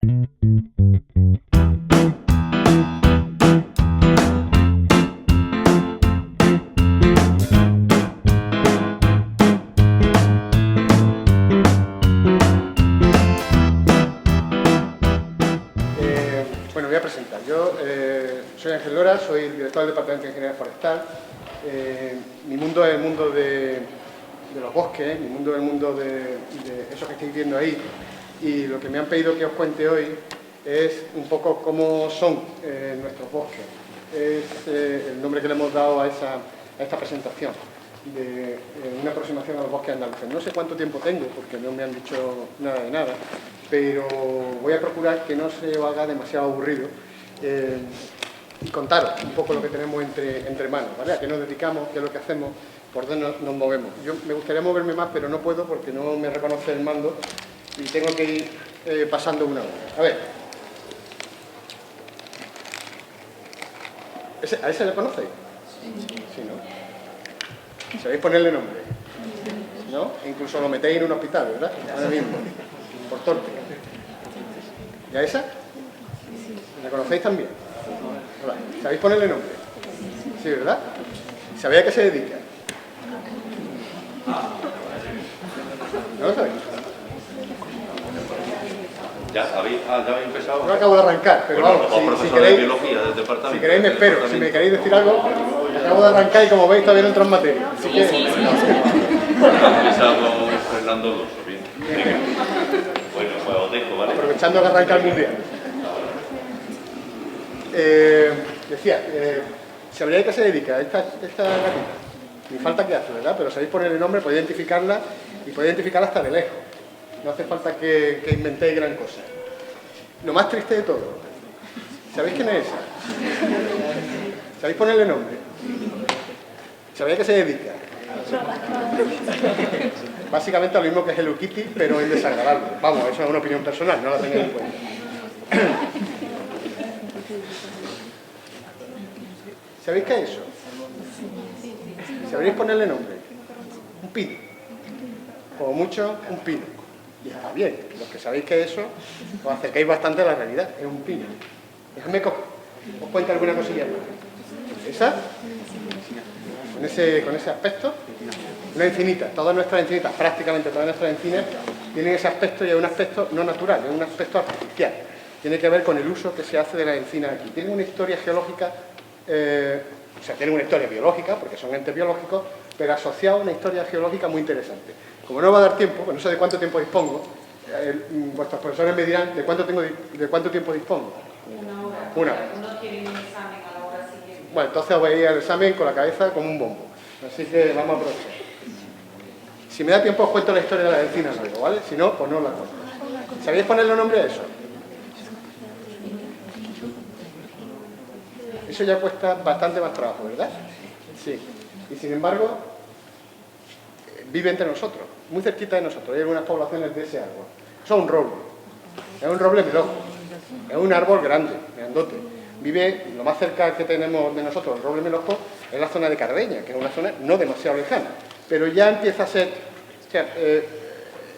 Bueno, voy a presentar. Yo soy Ángel Lora, soy el director del Departamento de Ingeniería Forestal. Mi mundo es el mundo de los bosques, mi mundo es el mundo de eso que estáis viendo ahí. Y lo que me han pedido que os cuente hoy es un poco cómo son nuestros bosques. Es el nombre que le hemos dado a esta presentación, de una aproximación a los bosques andaluces. No sé cuánto tiempo tengo, porque no me han dicho nada de nada, pero voy a procurar que no se os haga demasiado aburrido y contaros un poco lo que tenemos entre manos, ¿vale? A qué nos dedicamos, qué es lo que hacemos, por dónde nos movemos. Yo me gustaría moverme más, pero no puedo porque no me reconoce el mando y tengo que ir pasando una a una. A ver. ¿A ese le conocéis? Sí, ¿no? ¿Sabéis ponerle nombre? ¿No? Incluso lo metéis en un hospital, ¿verdad? Ahora mismo, por torpe. ¿Y a esa? ¿La conocéis también? Hola. ¿Sabéis ponerle nombre? Sí, ¿verdad? ¿Sabéis a qué se dedica? ¿No lo sabéis? ¿Ya habéis empezado? Yo acabo de arrancar, pero bueno, vamos, si queréis, si queréis me espero. Si me queréis decir algo, acabo de arrancar y como veis todavía no entro en materia. Así que... Empezamos con Fernando Alonso, bien. Bueno, pues os dejo, ¿vale? Aprovechando que arranca el mundial. Decía, ¿sabríais a qué se dedica esta gatita? Ni falta que hace, ¿verdad? Pero sabéis ponerle nombre, podéis identificarla y podéis identificarla hasta de lejos. No hace falta que inventéis gran cosa. Lo más triste de todo, ¿sabéis quién es esa? ¿Sabéis ponerle nombre? ¿Sabéis a qué se dedica? Básicamente lo mismo que Hello Kitty, pero es desagradable. Vamos, eso es una opinión personal, no la tengáis en cuenta. ¿Sabéis qué es eso? ¿Sabréis ponerle nombre? Un pino. Como mucho, un pino. Y está bien, los que sabéis que eso, os acercáis bastante a la realidad. Es un pino. Déjame que os cuente alguna cosilla más. ¿Esa? Con ese aspecto. Una encinita. Todas nuestras encinitas, prácticamente todas nuestras encinas, tienen ese aspecto y es un aspecto no natural, es un aspecto artificial. Tiene que ver con el uso que se hace de las encinas aquí. Tienen una historia geológica, o sea, tienen una historia biológica, porque son entes biológicos, pero asociado a una historia geológica muy interesante. Como no va a dar tiempo, pues no sé de cuánto tiempo dispongo, vuestros profesores me dirán de cuánto tiempo dispongo. Una hora. No tienen un examen a la hora siguiente. Bueno, entonces os veis al examen con la cabeza como un bombo. Así que vamos a aprovechar. Si me da tiempo os cuento la historia de las encinas luego, ¿vale? Si no, pues no la cuento. ¿Sabéis ponerle nombre a eso? Eso ya cuesta bastante más trabajo, ¿verdad? Sí. Y sin embargo, vive entre nosotros, muy cerquita de nosotros. Hay algunas poblaciones de ese árbol. Eso es un roble. Es un roble melojo. Es un árbol grande, grandote. Vive lo más cerca que tenemos de nosotros, el roble melojo, es la zona de Cardeña, que es una zona no demasiado lejana. Pero ya empieza a ser... O sea,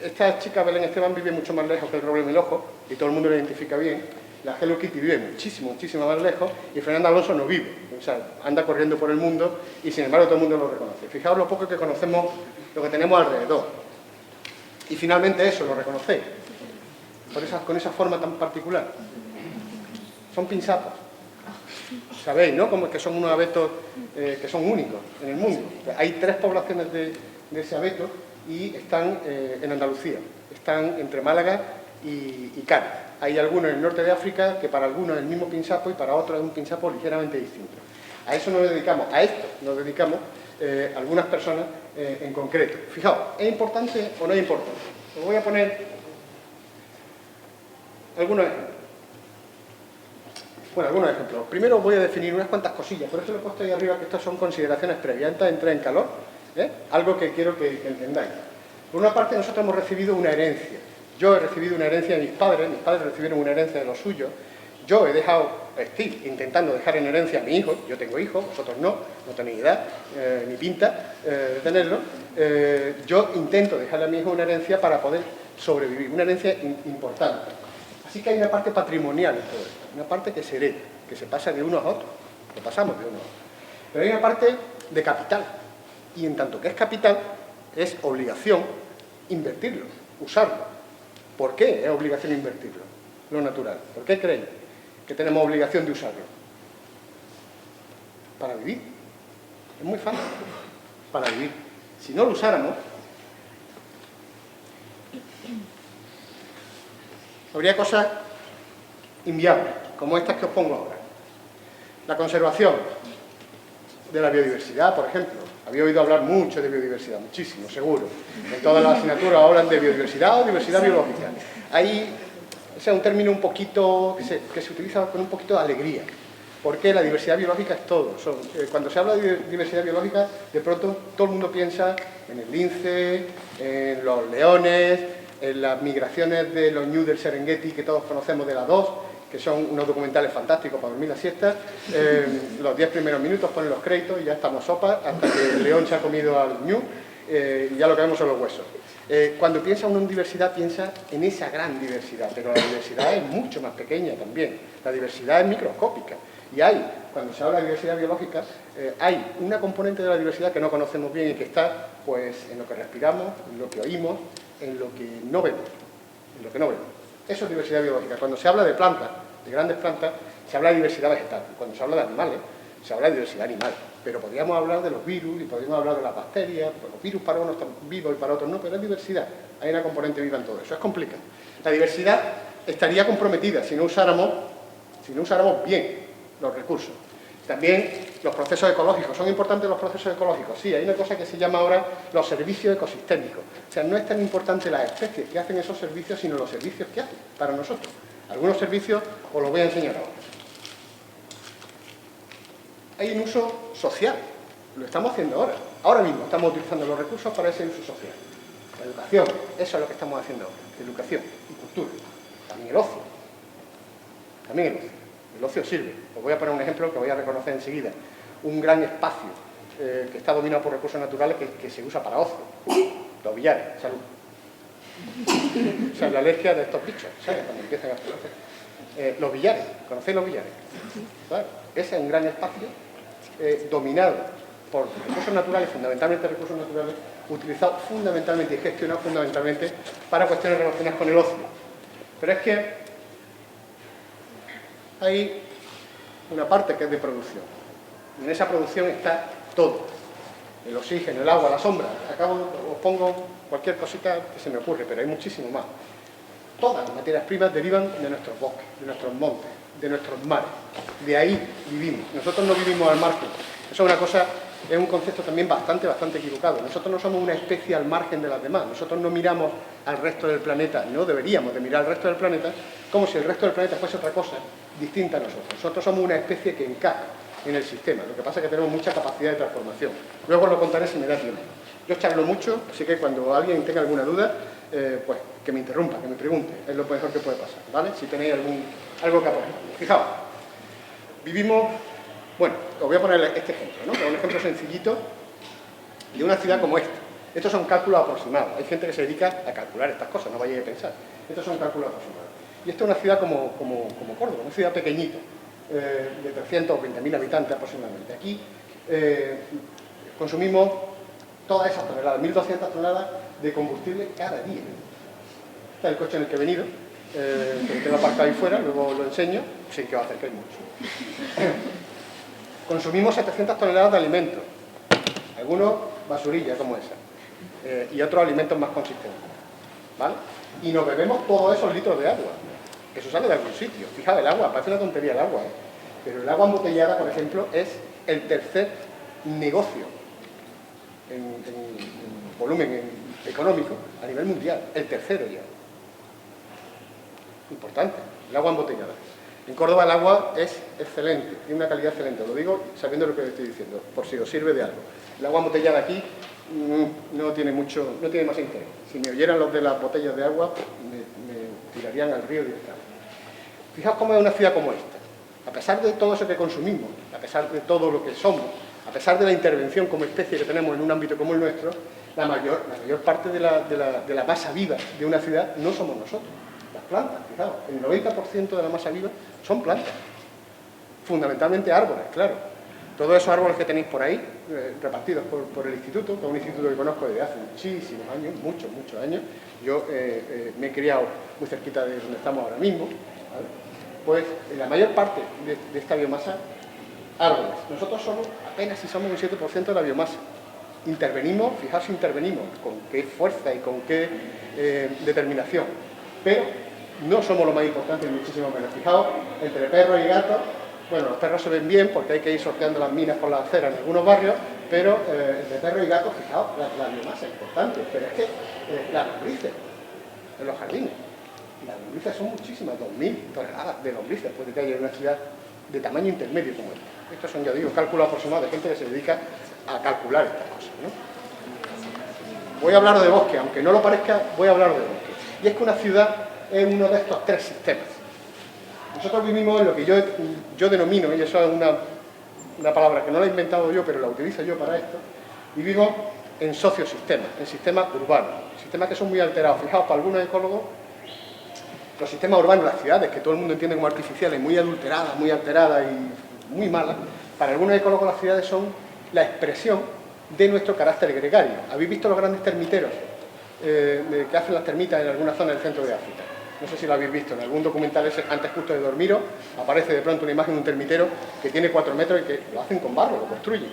esta chica Belén Esteban vive mucho más lejos que el roble melojo, y todo el mundo la identifica bien. La Hello Kitty vive muchísimo más lejos, y Fernando Alonso no vive. O sea, anda corriendo por el mundo, y sin embargo todo el mundo lo reconoce. Fijaos lo poco que conocemos, lo que tenemos alrededor. Y finalmente eso, lo reconocéis. Con esa forma tan particular. Son pinzapos. Sabéis, ¿no? Como que son unos abetos que son únicos en el mundo. Hay 3 poblaciones de ese abeto y están en Andalucía. Están entre Málaga y Cádiz. Hay algunos en el norte de África que para algunos es el mismo pinzapo y para otros es un pinzapo ligeramente distinto. A eso nos dedicamos, a esto nos dedicamos algunas personas en concreto. Fijaos, ¿es importante o no es importante? Os voy a poner algunos ejemplos. Bueno, algunos ejemplos. Primero os voy a definir unas cuantas cosillas, por eso lo he puesto ahí arriba, que estas son consideraciones previas. Antes de entrar en calor, algo que quiero que entendáis. Por una parte, nosotros hemos recibido una herencia. Yo he recibido una herencia de mis padres recibieron una herencia de los suyos. Yo estoy intentando dejar en herencia a mi hijo, yo tengo hijos, vosotros no tenéis edad, ni pinta de tenerlo. Yo intento dejarle a mi hijo una herencia para poder sobrevivir, una herencia importante. Así que hay una parte patrimonial en todo esto, una parte que se hereda, que se pasa de unos a otros, lo pasamos de unos a otros. Pero hay una parte de capital, y en tanto que es capital, es obligación invertirlo, usarlo. ¿Por qué es obligación invertirlo? Lo natural. ¿Por qué creéis que tenemos obligación de usarlo? Para vivir. Es muy fácil. Para vivir. Si no lo usáramos, habría cosas inviables, como estas que os pongo ahora. La conservación de la biodiversidad, por ejemplo. Había oído hablar mucho de biodiversidad, muchísimo, seguro. En todas las asignaturas hablan de biodiversidad o diversidad biológica. Ahí, ese es un término un poquito, que se utiliza con un poquito de alegría. Porque la diversidad biológica es todo. Cuando se habla de diversidad biológica, de pronto todo el mundo piensa en el lince, en los leones, en las migraciones de los ñu del Serengeti que todos conocemos de la 2, que son unos documentales fantásticos para dormir la siesta. Los 10 primeros minutos ponen los créditos y ya estamos sopas hasta que el león se ha comido al ñu y ya lo que vemos son los huesos. Cuando piensa uno en diversidad, piensa en esa gran diversidad, pero la diversidad es mucho más pequeña también. La diversidad es microscópica. Y cuando se habla de diversidad biológica, hay una componente de la diversidad que no conocemos bien y que está pues, en lo que respiramos, en lo que oímos, en lo que no vemos. En lo que no vemos. Eso es diversidad biológica. Cuando se habla de plantas, de grandes plantas, se habla de diversidad vegetal. Cuando se habla de animales, se habla de diversidad animal. Pero podríamos hablar de los virus y podríamos hablar de las bacterias. Los virus para unos están vivos y para otros no, pero es diversidad. Hay una componente viva en todo eso. Es complicado. La diversidad estaría comprometida si no usáramos bien los recursos. También los procesos ecológicos. ¿Son importantes los procesos ecológicos? Sí, hay una cosa que se llama ahora los servicios ecosistémicos. O sea, no es tan importante las especies que hacen esos servicios, sino los servicios que hacen para nosotros. Algunos servicios os los voy a enseñar ahora. Hay un uso social. Lo estamos haciendo ahora. Ahora mismo estamos utilizando los recursos para ese uso social. La educación, eso es lo que estamos haciendo ahora. Educación y cultura. También el ocio. También el ocio. El ocio sirve. Os voy a poner un ejemplo que voy a reconocer enseguida. Un gran espacio que está dominado por recursos naturales que se usa para ocio. Los billares, salud. O sea, la alergia de estos bichos, ¿sabes? Cuando empiezan a hacer. Los billares, ¿conocéis los billares? Claro. Ese es un gran espacio dominado por recursos naturales, fundamentalmente recursos naturales, utilizado fundamentalmente y gestionado fundamentalmente para cuestiones relacionadas con el ocio. Pero es que hay una parte que es de producción. En esa producción está todo. El oxígeno, el agua, la sombra. Os pongo cualquier cosita que se me ocurre, pero hay muchísimo más. Todas las materias primas derivan de nuestros bosques, de nuestros montes, de nuestros mares. De ahí vivimos. Nosotros no vivimos al margen. Eso es una cosa, es un concepto también bastante equivocado. Nosotros no somos una especie al margen de las demás. Nosotros no miramos al resto del planeta, no deberíamos de mirar al resto del planeta como si el resto del planeta fuese otra cosa distinta a nosotros. Nosotros somos una especie que encaja en el sistema. Lo que pasa es que tenemos mucha capacidad de transformación. Luego os lo contaré si me da tiempo. Yo charlo mucho, así que cuando alguien tenga alguna duda, pues que me interrumpa, que me pregunte. Es lo mejor que puede pasar, ¿vale? Si tenéis algo que aportar. Fijaos, vivimos... Bueno, os voy a poner este ejemplo, ¿no? Un ejemplo sencillito de una ciudad como esta. Estos son cálculos aproximados. Hay gente que se dedica a calcular estas cosas, no vayáis a pensar. Estos son cálculos aproximados. Y esta es una ciudad como Córdoba, una ciudad pequeñita, de 320.000 habitantes aproximadamente. Aquí consumimos todas esas toneladas, 1.200 toneladas de combustible cada día. Este es el coche en el que he venido, que tengo aparcado ahí fuera, luego lo enseño, sin que os acerquéis mucho. Consumimos 700 toneladas de alimentos, algunos basurillas como esa, y otros alimentos más consistentes, ¿vale? Y nos bebemos todos esos litros de agua. Eso sale de algún sitio. Fijaos, el agua, parece una tontería el agua, pero el agua embotellada, por ejemplo, es el tercer negocio en volumen económico a nivel mundial, el tercero ya. Importante, el agua embotellada. En Córdoba el agua es excelente, tiene una calidad excelente, lo digo sabiendo lo que estoy diciendo, por si os sirve de algo. El agua embotellada aquí no tiene más interés. Si me oyeran los de las botellas de agua, me tirarían al río directamente. Fijaos cómo es una ciudad como esta. A pesar de todo eso que consumimos, a pesar de todo lo que somos, a pesar de la intervención como especie que tenemos en un ámbito como el nuestro, la mayor parte de la masa viva de una ciudad no somos nosotros. Las plantas, fijaos, el 90% de la masa viva son plantas, fundamentalmente árboles, claro. Todos esos árboles que tenéis por ahí, repartidos por el instituto, que es un instituto que conozco desde hace muchísimos años, muchos años. Yo me he criado muy cerquita de donde estamos ahora mismo, ¿vale? Pues la mayor parte de esta biomasa, árboles. Nosotros somos apenas si somos un 7% de la biomasa. Intervenimos, fijaos, intervenimos con qué fuerza y con qué determinación. Pero no somos lo más importante y muchísimo menos. Fijaos, entre perros y gatos, bueno, los perros se ven bien porque hay que ir sorteando las minas por la acera en algunos barrios, pero entre perros y gatos, fijaos, la biomasa es importante. Pero es que las lombrices en los jardines, las lombrices son muchísimas, 2.000 toneladas de lombrices puede que haya en una ciudad de tamaño intermedio como esta. Estos son, ya digo, cálculos aproximados de gente que se dedica a calcular estas cosas, ¿no? Voy a hablar de bosque, aunque no lo parezca, voy a hablar de bosque. Y es que una ciudad es uno de estos tres sistemas. Nosotros vivimos en lo que yo denomino, y eso es una palabra que no la he inventado yo, pero la utilizo yo para esto, vivimos en sociosistemas, en sistemas urbanos, sistemas que son muy alterados. Fijaos, para algunos ecólogos, los sistemas urbanos, las ciudades, que todo el mundo entiende como artificiales, muy adulteradas y muy malas, para algunos ecólogos las ciudades son la expresión de nuestro carácter gregario. ¿Habéis visto los grandes termiteros que hacen las termitas en alguna zona del centro de África? No sé si lo habéis visto, en algún documental ese, antes justo de Dormiro, aparece de pronto una imagen de un termitero que tiene 4 metros y que lo hacen con barro, lo construyen.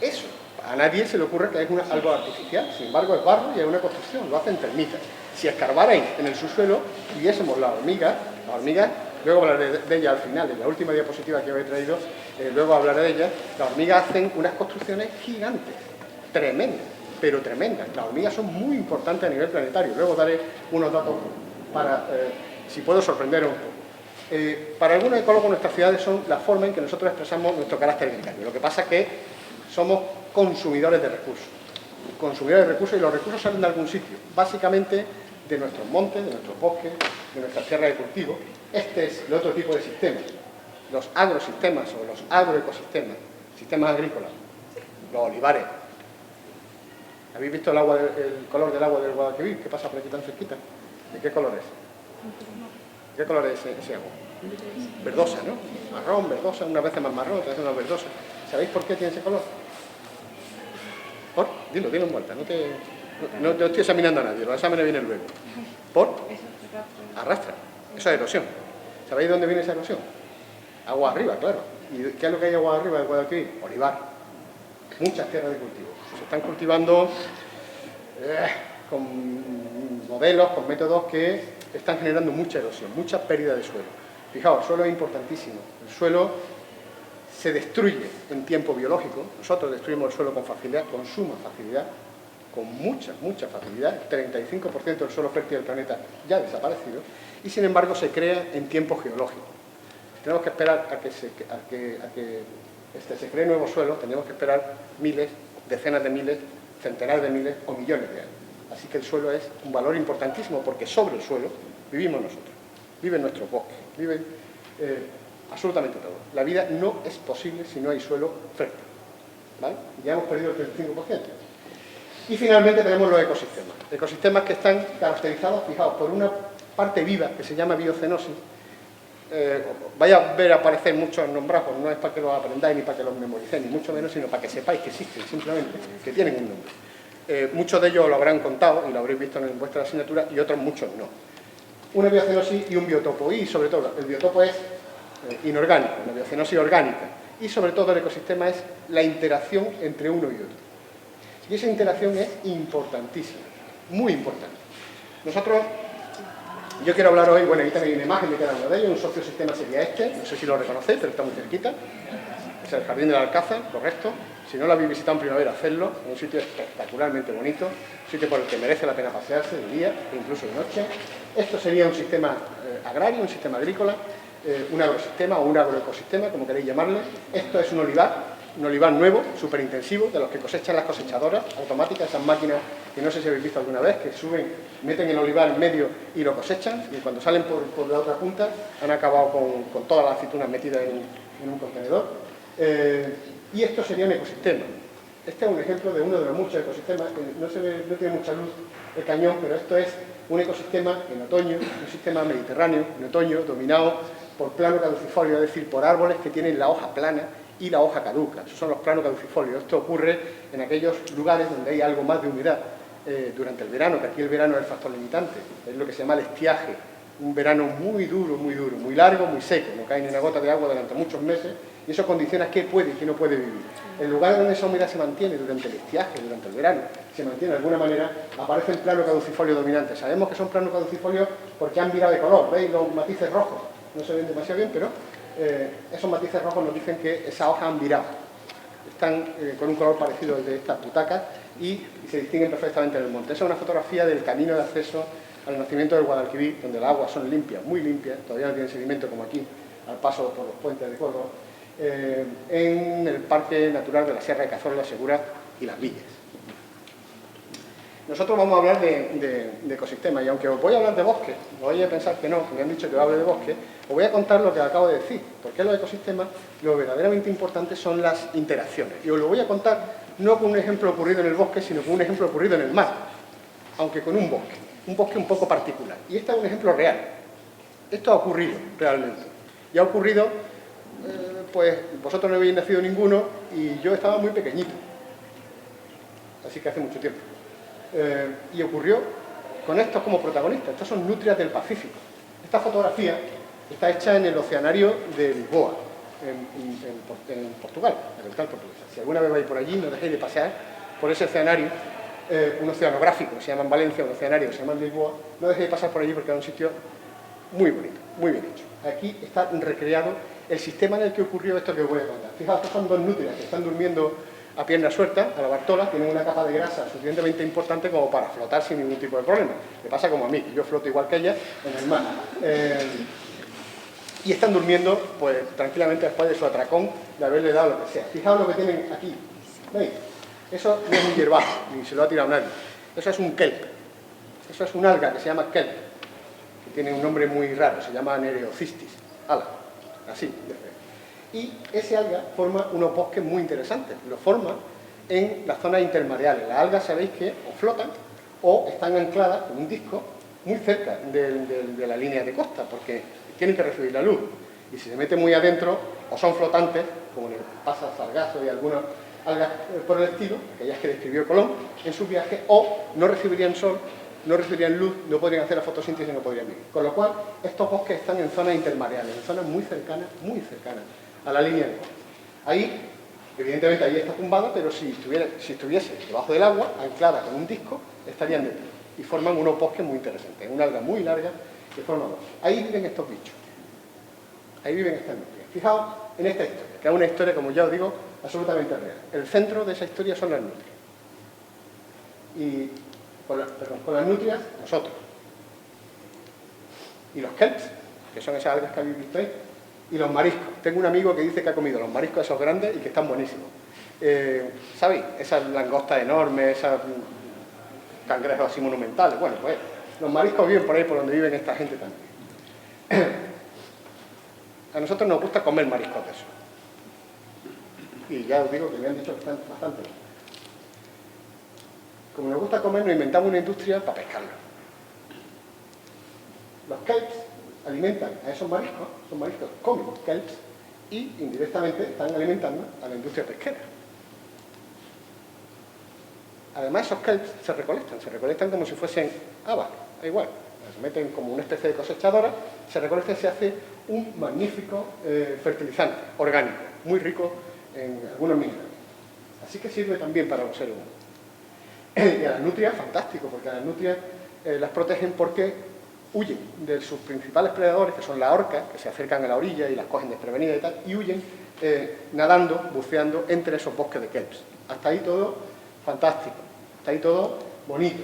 Eso, a nadie se le ocurre que es algo artificial, sin embargo es barro y es una construcción, lo hacen termitas. Si escarbarais en el subsuelo, viésemos las hormigas, luego hablaré de ellas al final, en la última diapositiva que os he traído, luego hablaré de ellas, las hormigas hacen unas construcciones gigantes, tremendas, pero tremendas. Las hormigas son muy importantes a nivel planetario, luego daré unos datos para, si puedo, sorprenderos un poco. Para algunos ecólogos nuestras ciudades son la forma en que nosotros expresamos nuestro carácter gregario. Lo que pasa es que somos consumidores de recursos. Y los recursos salen de algún sitio, básicamente de nuestros montes, de nuestros bosques, de nuestras tierras de cultivo. Este es el otro tipo de sistemas, los agrosistemas o los agroecosistemas, sistemas agrícolas, los olivares. ¿Habéis visto el color del agua del Guadalquivir? ¿Qué pasa por aquí tan cerquita? ¿De qué color es? ¿Qué color es ese agua? Verdosa, ¿no? Marrón, verdosa, unas veces más marrón, otras veces más verdosa. ¿Sabéis por qué tiene ese color? ¿Por? Dilo en vuelta, no estoy examinando a nadie, los exámenes vienen luego. ¿Por? Arrastra. Eso es erosión. ¿Sabéis de dónde viene esa erosión? Agua arriba, claro. ¿Y qué es lo que hay agua arriba del Guadalquivir? Olivar. Muchas tierras de cultivo. Se están cultivando con modelos, con métodos que están generando mucha erosión, mucha pérdida de suelo. Fijaos, el suelo es importantísimo. El suelo se destruye en tiempo biológico. Nosotros destruimos el suelo con facilidad, con suma facilidad, con mucha facilidad. El 35% del suelo fértil del planeta ya ha desaparecido y sin embargo se crea en tiempo geológico. Tenemos que esperar a que se cree nuevo suelo, tenemos que esperar miles, decenas de miles, centenares de miles o millones de años. Así que el suelo es un valor importantísimo porque sobre el suelo vivimos nosotros, viven nuestros bosques, viven absolutamente todo. La vida no es posible si no hay suelo fértil, ¿vale? Ya hemos perdido el 35%. Y finalmente tenemos los ecosistemas. Ecosistemas que están caracterizados, fijaos, por una parte viva que se llama biocenosis. Vais a ver aparecer muchos nombrados, no es para que los aprendáis ni para que los memoricéis, ni mucho menos, sino para que sepáis que existen, simplemente, que tienen un nombre. Muchos de ellos lo habrán contado y lo habréis visto en vuestra asignatura y otros muchos no. Una biocenosis y un biotopo, y sobre todo el biotopo es inorgánico, la biocenosis orgánica, y sobre todo el ecosistema es la interacción entre uno y otro. Y esa interacción es importantísima, muy importante. Yo quiero hablar hoy, bueno, ahí tenéis una imagen de cada uno de ellos, un sociosistema sería este, no sé si lo reconocéis, pero está muy cerquita. Es el Jardín del Alcázar, correcto. Si no lo habéis visitado en primavera, hacedlo, es un sitio espectacularmente bonito, un sitio por el que merece la pena pasearse de día e incluso de noche. Esto sería un sistema agrario, un sistema agrícola, un agrosistema o un agroecosistema, como queréis llamarle. Esto es un olivar nuevo, súper intensivo, de los que cosechan las cosechadoras automáticas, esas máquinas que no sé si habéis visto alguna vez, que suben, meten el olivar en medio y lo cosechan, y cuando salen por la otra punta han acabado con todas las aceitunas metidas en un contenedor. Y esto sería un ecosistema. Este es un ejemplo de uno de los muchos ecosistemas, que no tiene mucha luz el cañón, pero esto es un ecosistema en otoño, un sistema mediterráneo en otoño, dominado por plano caducifolio, es decir, por árboles que tienen la hoja plana y la hoja caduca. Esos son los planos caducifolios. Esto ocurre en aquellos lugares donde hay algo más de humedad durante el verano, que aquí el verano es el factor limitante, es lo que se llama el estiaje, un verano muy duro, muy largo, muy seco, no cae ni una gota de agua durante muchos meses, y eso condiciona qué puede y qué no puede vivir. En lugares donde esa humedad se mantiene durante el estiaje, durante el verano, se mantiene de alguna manera, aparece el plano caducifolio dominante. Sabemos que son planos caducifolios porque han virado de color, ¿veis los matices rojos? No se ven demasiado bien, pero esos matices rojos nos dicen que esas hojas han virado. Están con un color parecido al de estas butacas y se distinguen perfectamente en el monte. Esa es una fotografía del camino de acceso al nacimiento del Guadalquivir, donde las aguas son limpias, muy limpias, todavía no tienen sedimento como aquí, al paso por los puentes de Córdoba, en el Parque Natural de la Sierra de Cazorla, Segura y Las Villas. Nosotros vamos a hablar de ecosistemas, y aunque os voy a hablar de bosque, no vayáis a pensar que no, que me han dicho que hable de bosque, os voy a contar lo que acabo de decir, porque los ecosistemas, lo verdaderamente importante son las interacciones. Y os lo voy a contar no con un ejemplo ocurrido en el bosque, sino con un ejemplo ocurrido en el mar, aunque con un bosque un poco particular. Y este es un ejemplo real. Esto ha ocurrido realmente. Y ha ocurrido, pues vosotros no habéis nacido ninguno y yo estaba muy pequeñito. Así que hace mucho tiempo. Y ocurrió con estos como protagonistas. Estos son nutrias del Pacífico. Esta fotografía está hecha en el oceanario de Lisboa, en Portugal, la capital portuguesa. Si alguna vez vais por allí, no dejéis de pasear por ese oceanario, un oceanográfico que se llama en Valencia, un oceanario que se llama en Lisboa. No dejéis de pasar por allí porque es un sitio muy bonito, muy bien hecho. Aquí está recreado el sistema en el que ocurrió esto que os voy a contar. Fijaos, estos son dos nutrias que están durmiendo a pierna suelta, a la Bartola, tienen una capa de grasa suficientemente importante como para flotar sin ningún tipo de problema. Le pasa como a mí, que yo floto igual que ella en el mar. Y están durmiendo, pues, tranquilamente después de su atracón, de haberle dado lo que sea. Fijaos lo que tienen aquí. ¿Veis? Eso no es un hierbajo, ni se lo ha tirado nadie. Eso es un kelp. Eso es un alga que se llama kelp, que tiene un nombre muy raro, se llama Nereocystis. Ala, así de feo. Y ese alga forma unos bosques muy interesantes. Lo forma en las zonas intermareales. Las algas sabéis que o flotan o están ancladas con un disco muy cerca de la línea de costa, porque tienen que recibir la luz. Y si se meten muy adentro, o son flotantes, como le pasa al sargazo y algunas algas por el estilo, aquellas que describió Colón en sus viajes, o no recibirían sol, no recibirían luz, no podrían hacer la fotosíntesis y no podrían vivir. Con lo cual, estos bosques están en zonas intermareales, en zonas muy cercanas a la línea de costa. Ahí, evidentemente, ahí está tumbada, pero si estuviese debajo del agua, anclada con un disco, estarían dentro. Y forman unos bosques muy interesantes, una alga muy larga que forma bosques. Ahí viven estos bichos. Ahí viven estas nutrias. Fijaos en esta historia, que es una historia, como ya os digo, absolutamente real. El centro de esa historia son las nutrias. Y con las nutrias, nosotros. Y los kelps, que son esas algas que habéis visto ahí, y los mariscos. Tengo un amigo que dice que ha comido los mariscos esos grandes y que están buenísimos. ¿Sabéis? Esas langostas enormes, esas cangrejos así monumentales. Bueno, pues los mariscos viven por ahí por donde viven esta gente también. A nosotros nos gusta comer mariscos de eso. Y ya os digo que me han dicho que están bastante bien. Como nos gusta comer, nos inventamos una industria para pescarlo. Los kelps alimentan a esos mariscos comen kelps y indirectamente están alimentando a la industria pesquera. Además, esos kelps se recolectan como si fuesen habas, da igual. Se meten como una especie de cosechadora, se recolecta y se hace un magnífico fertilizante orgánico, muy rico en algunos minerales. Así que sirve también para los seres humanos. Y a las nutrias, fantástico, porque a las nutrias las protegen porque huyen de sus principales predadores, que son las orcas, que se acercan a la orilla y las cogen desprevenidas y tal, y huyen nadando, buceando entre esos bosques de kelps. Hasta ahí todo fantástico, hasta ahí todo bonito.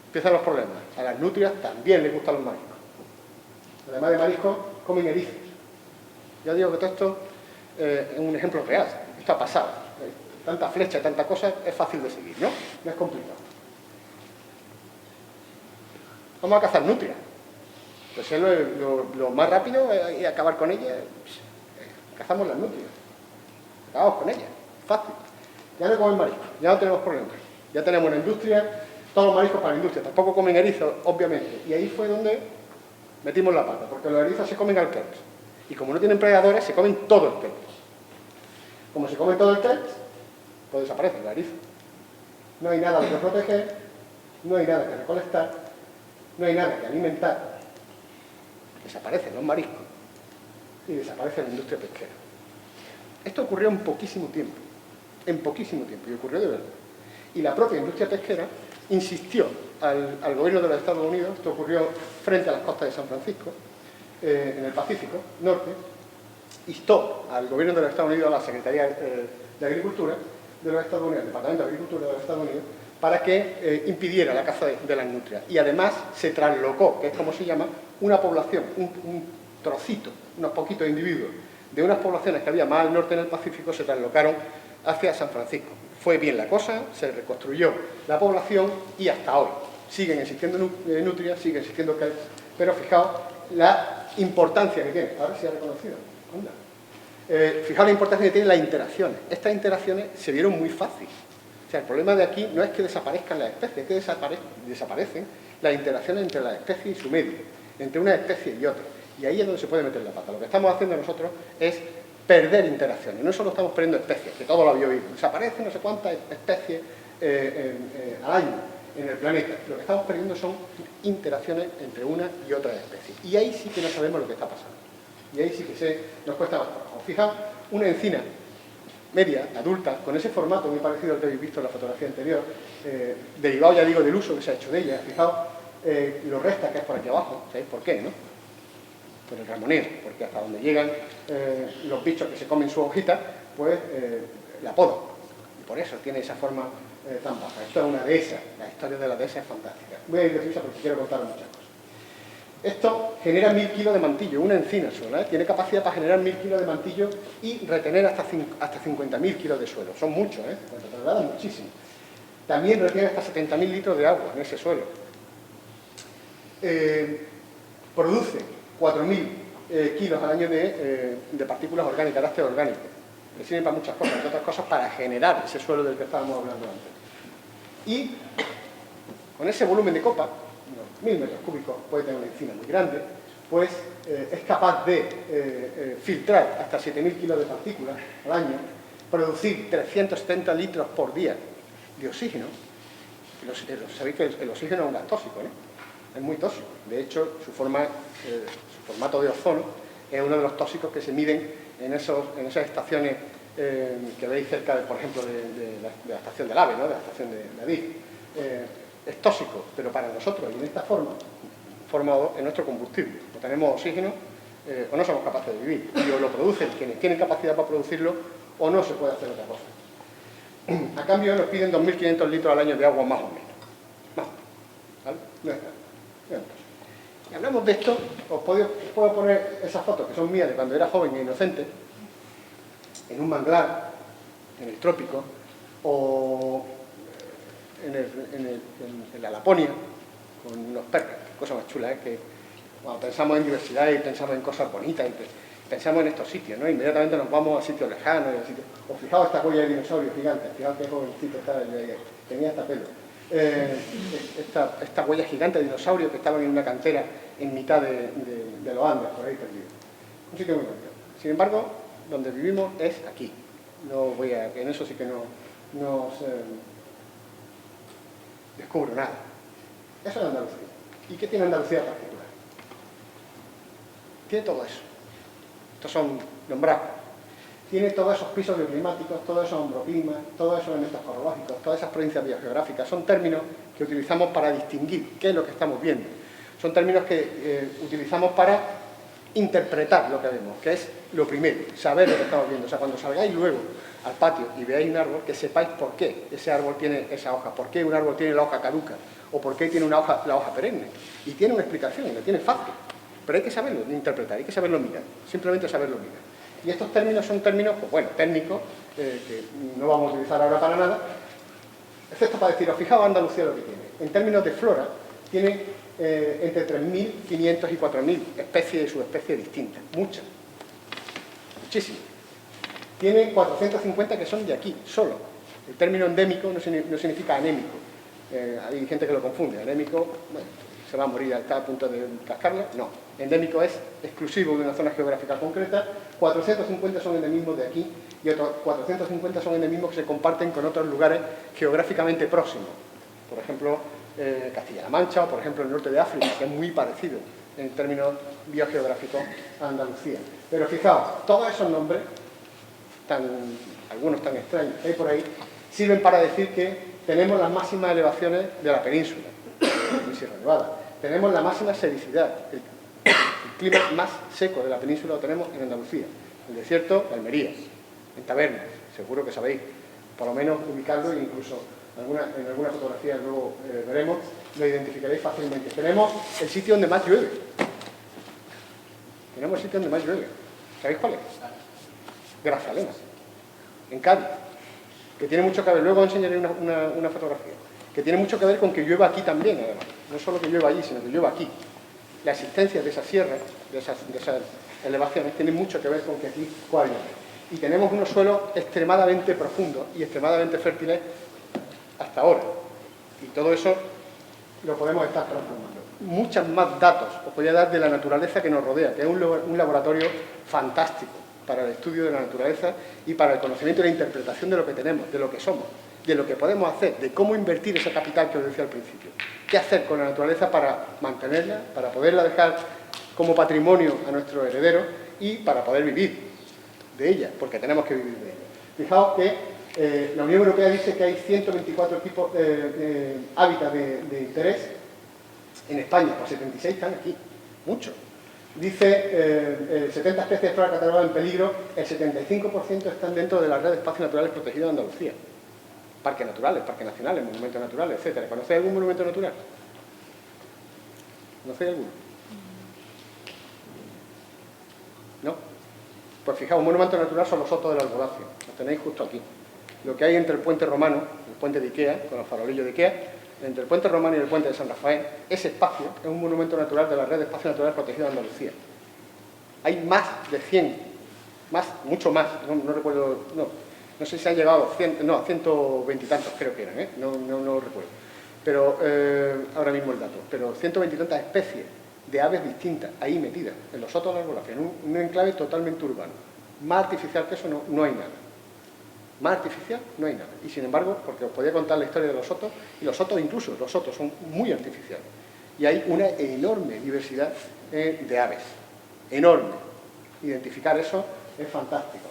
Empiezan los problemas. A las nutrias también les gustan los mariscos. Además de mariscos, comen erizos. Ya digo que todo esto es un ejemplo real. Esto ha pasado. Tanta flecha, tanta cosa, es fácil de seguir, ¿no? No es complicado. Vamos a cazar nutrias. Pues es lo más rápido y acabar con ellas. Cazamos las nutrias. Acabamos con ellas. Fácil. Ya no comen mariscos, ya no tenemos problemas. Ya tenemos una industria todos los mariscos para la industria, tampoco comen erizos, obviamente. Y ahí fue donde metimos la pata, porque los erizos se comen al kelp. Y como no tienen predadores, se comen todo el kelp. Como se comen todo el kelp, pues desaparecen los erizos. No hay nada que proteger, no hay nada que recolectar, no hay nada que alimentar. Desaparecen los mariscos y desaparece la industria pesquera. Esto ocurrió en poquísimo tiempo, y ocurrió de verdad. Y la propia industria pesquera insistió al gobierno de los Estados Unidos, esto ocurrió frente a las costas de San Francisco, en el Pacífico Norte, instó al gobierno de los Estados Unidos, a la Secretaría de Agricultura de los Estados Unidos, al Departamento de Agricultura de los Estados Unidos, para que impidiera la caza de las nutrias. Y además se traslocó, que es como se llama, una población, un trocito, unos poquitos individuos, de unas poblaciones que había más al norte en el Pacífico, se traslocaron hacia San Francisco. Fue bien la cosa, se reconstruyó la población y hasta hoy siguen existiendo nutrias, siguen existiendo kelp, pero fijaos la importancia que tiene. Ahora sí ha reconocido. Fijaos la importancia que tienen las interacciones. Estas interacciones se vieron muy fácil. O sea, el problema de aquí no es que desaparezcan las especies, es que desaparecen las interacciones entre las especies y su medio, entre una especie y otra. Y ahí es donde se puede meter la pata. Lo que estamos haciendo nosotros es perder interacciones. No solo estamos perdiendo especies, que todo lo había oído. Desaparecen no sé cuántas especies al año en el planeta. Lo que estamos perdiendo son interacciones entre una y otra especie. Y ahí sí que no sabemos lo que está pasando. Y ahí sí que nos cuesta más trabajo. Fijaos, una encina media, adulta, con ese formato muy parecido al que habéis visto en la fotografía anterior, derivado, ya digo, del uso que se ha hecho de ella. Fijaos lo resta que es por aquí abajo. ¿Sabéis por qué, no? Por el ramoneo, porque hasta donde llegan los bichos que se comen su hojita, pues la podan. Y por eso tiene esa forma tan baja. Esto es una dehesa. La historia de la dehesa es fantástica. Voy a ir deprisa porque quiero contar muchas cosas. Esto genera 1000 kilos de mantillo, una encina sola, tiene capacidad para generar 1000 kilos de mantillo y retener hasta 50.000 kilos de suelo. Son muchos, se trasladan muchísimo. También retiene hasta 70.000 litros de agua en ese suelo. Produce 4.000 kilos al año de partículas orgánicas, de ácido orgánico. Le sirven para muchas cosas, entre otras cosas para generar ese suelo del que estábamos hablando antes. Y con ese volumen de copa, unos 1000 metros cúbicos, puede tener una encina muy grande, pues es capaz de filtrar hasta 7.000 kilos de partículas al año, producir 370 litros por día de oxígeno. Sabéis que el oxígeno es un gas tóxico, ¿no? Es muy tóxico. De hecho, su formato de ozono es uno de los tóxicos que se miden en esas estaciones que veis cerca, por ejemplo, de la estación del AVE, ¿no? De la estación de la DIF. Es tóxico, pero para nosotros, y en esta forma es nuestro combustible. O tenemos oxígeno o no somos capaces de vivir. Y o lo producen quienes tienen capacidad para producirlo o no se puede hacer otra cosa. A cambio nos piden 2.500 litros al año de agua más o menos. ¿Vale? No es nada. Y hablamos de esto, os puedo poner esas fotos que son mías de cuando era joven e inocente, en un manglar, en el trópico, o en la Laponia, con unos perros. Qué cosa más chula, que cuando pensamos en diversidad y pensamos en cosas bonitas, y pensamos en estos sitios, ¿no? Inmediatamente nos vamos a sitios lejanos. Os fijaos esta huella de dinosaurio gigante, fijaos qué jovencito estaba, tenía hasta pelo. Esta huella gigante de dinosaurios que estaban en una cantera en mitad de los Andes, por ahí perdidos. Un sitio muy bonito. Sin embargo, donde vivimos es aquí. En eso sí que no os descubro nada. Eso es Andalucía. ¿Y qué tiene Andalucía particular? Tiene todo eso. Estos son nombrados. Tiene todos esos pisos bioclimáticos, todos esos ondroclimas, todos esos elementos geológicos, todas esas provincias biogeográficas. Son términos que utilizamos para distinguir qué es lo que estamos viendo. Son términos que utilizamos para interpretar lo que vemos, que es lo primero, saber lo que estamos viendo. O sea, cuando salgáis luego al patio y veáis un árbol, que sepáis por qué ese árbol tiene esa hoja, por qué un árbol tiene la hoja caduca, o por qué tiene la hoja perenne. Y tiene una explicación, y la tiene fácil. Pero hay que saberlo interpretar, hay que saberlo mirar, simplemente saberlo mirar. Y estos términos son términos, pues bueno, técnicos, que no vamos a utilizar ahora para nada, excepto para deciros, fijaos Andalucía lo que tiene. En términos de flora, tiene entre 3.500 y 4.000 especies y subespecies distintas, muchas, muchísimas. Tiene 450 que son de aquí, solo. El término endémico no significa anémico. Hay gente que lo confunde. Endémico, bueno, se va a morir, está a punto de cascarla. No, endémico es exclusivo de una zona geográfica concreta. 450 son endemismos de aquí y otros 450 son endemismos que se comparten con otros lugares geográficamente próximos. Por ejemplo, Castilla-La Mancha o, por ejemplo, el norte de África, que es muy parecido en términos biogeográficos a Andalucía. Pero fijaos, todos esos nombres, algunos tan extraños que hay por ahí, sirven para decir que tenemos las máximas elevaciones de la península, en Sierra Nevada. Tenemos la máxima sericidad. El clima más seco de la península lo tenemos en Andalucía. El desierto de Almería, en Tabernas, seguro que sabéis, por lo menos ubicarlo e incluso en alguna fotografía luego veremos, lo identificaréis fácilmente. Tenemos el sitio donde más llueve. Tenemos el sitio donde más llueve. ¿Sabéis cuál es? Grazalema, en Cádiz, que tiene mucho que ver, luego enseñaré una fotografía, que tiene mucho que ver con que llueva aquí también, además. No solo que llueva allí, sino que llueva aquí. La existencia de esas sierras, de esas elevaciones, tiene mucho que ver con que aquí llueve. Y tenemos unos suelos extremadamente profundos y extremadamente fértiles hasta ahora. Y todo eso lo podemos estar transformando. Muchos más datos os podría dar de la naturaleza que nos rodea, que es un laboratorio fantástico para el estudio de la naturaleza y para el conocimiento y la interpretación de lo que tenemos, de lo que somos, de lo que podemos hacer, de cómo invertir ese capital que os decía al principio. ¿Qué hacer con la naturaleza para mantenerla, para poderla dejar como patrimonio a nuestros herederos y para poder vivir de ella, porque tenemos que vivir de ella? Fijaos que la Unión Europea dice que hay 124 tipos de hábitats de interés en España, pues 76 están aquí, muchos. Dice 70 especies de flora catalogadas en peligro, el 75% están dentro de la red de espacios naturales protegidos de Andalucía. Parques naturales, parques nacionales, monumentos naturales, etc. ¿Conocéis algún monumento natural? ¿Conocéis alguno? ¿No? Pues fijaos, un monumento natural son los sotos del Alboracio, los tenéis justo aquí. Lo que hay entre el puente romano, el puente de Ikea, con los farolillos de Ikea, entre el puente romano y el puente de San Rafael, ese espacio es un monumento natural de la red de espacios naturales protegidos de Andalucía. Hay más de 100, mucho más, no recuerdo, no sé si han llegado a 120 y tantos creo que eran, no recuerdo, pero ahora mismo el dato, pero 120 y tantas especies de aves distintas ahí metidas, en los sotos de la Alboracia, en un enclave totalmente urbano. Más artificial que eso no hay nada. Más artificial no hay nada. Y sin embargo, porque os podía contar la historia de los sotos, y los sotos incluso, los sotos son muy artificiales. Y hay una enorme diversidad de aves. Enorme. Identificar eso es fantástico.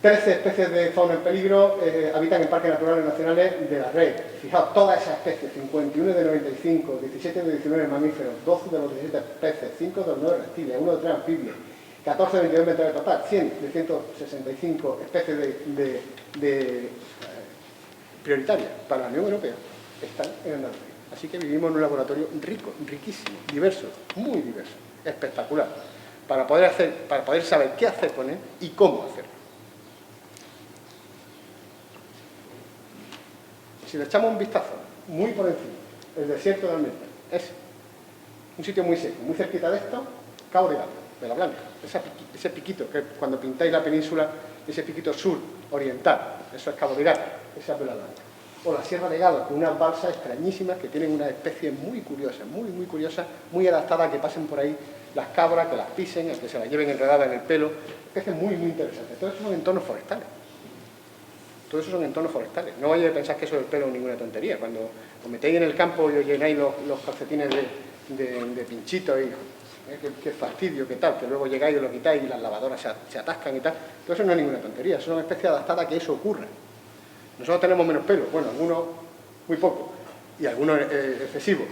13 especies de fauna en peligro habitan en parques naturales nacionales de la red. Fijaos, todas esas especies, 51 de 95, 17 de 19 mamíferos, 12 de los 17 peces, 5 de los 9 reptiles, 1 de 3 anfibios, 14 de 22 metros de total, 100 de 165 especies prioritarias para la Unión Europea están en Andalucía. Así que vivimos en un laboratorio rico, riquísimo, diverso, muy diverso, espectacular, para poder saber qué hacer con él y cómo hacerlo. Si le echamos un vistazo, muy por encima, el desierto de Almería es un sitio muy seco, muy cerquita de esto, Cabo de Gata, de la Blanca, ese piquito, que cuando pintáis la península, ese piquito sur, oriental, eso es Cabo de Gata, esa es Vela Blanca. O la Sierra de Gádor, con unas balsas extrañísimas que tienen unas especies muy curiosas, muy adaptadas a que pasen por ahí las cabras, que las pisen, a que se las lleven enredadas en el pelo, especies muy interesantes. Todo eso son entornos forestales. Todo eso son entornos forestales. No vayáis a pensar que eso del pelo es ninguna tontería. Cuando os metéis en el campo y os llenáis los calcetines de pinchitos y qué fastidio, qué tal, que luego llegáis y lo quitáis y las lavadoras se atascan y tal, todo eso no es ninguna tontería, son una especie adaptada a que eso ocurra. Nosotros tenemos menos pelo, bueno, algunos muy poco y algunos excesivos,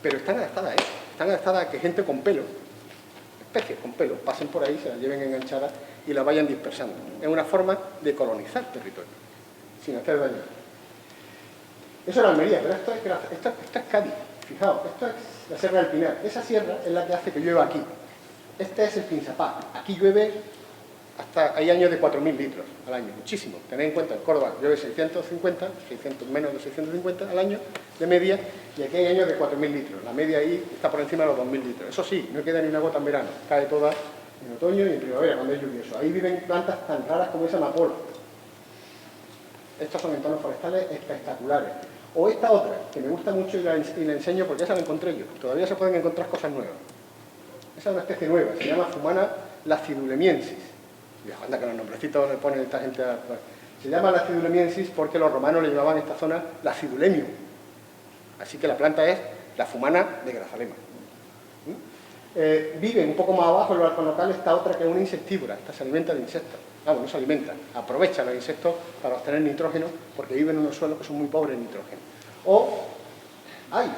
pero están adaptadas a eso, están adaptadas a que gente con pelo, especies con pelo, pasen por ahí, se las lleven enganchadas y las vayan dispersando. Es una forma de colonizar territorio, sin hacer daño. Eso era Almería, pero esto es Cádiz. Fijaos, esto es la Sierra del Pinar. Esa sierra es la que hace que llueva aquí. Este es el Pinzapá. Aquí llueve hay años de 4.000 litros al año, muchísimo. Tened en cuenta, en Córdoba llueve 650, menos de 650 al año de media, y aquí hay años de 4.000 litros. La media ahí está por encima de los 2.000 litros. Eso sí, no queda ni una gota en verano, cae toda en otoño y en primavera, cuando es lluvioso. Ahí viven plantas tan raras como esa amapola. Estos son entornos forestales espectaculares. O esta otra, que me gusta mucho y la enseño porque esa la encontré yo. Todavía se pueden encontrar cosas nuevas. Esa es una especie nueva, se llama Fumana lacidulemiensis. Y anda que los nombrecitos le ponen esta gente a... Se llama lacidulemiensis porque los romanos le llamaban a esta zona lacidulemium. Así que la planta es la Fumana de Grazalema. Vive un poco más abajo en los arconocales está otra que es una insectívora. Esta se alimenta de insectos. Vamos, no se alimenta, aprovecha los insectos para obtener nitrógeno porque viven en unos suelos que son muy pobres en nitrógeno. O hay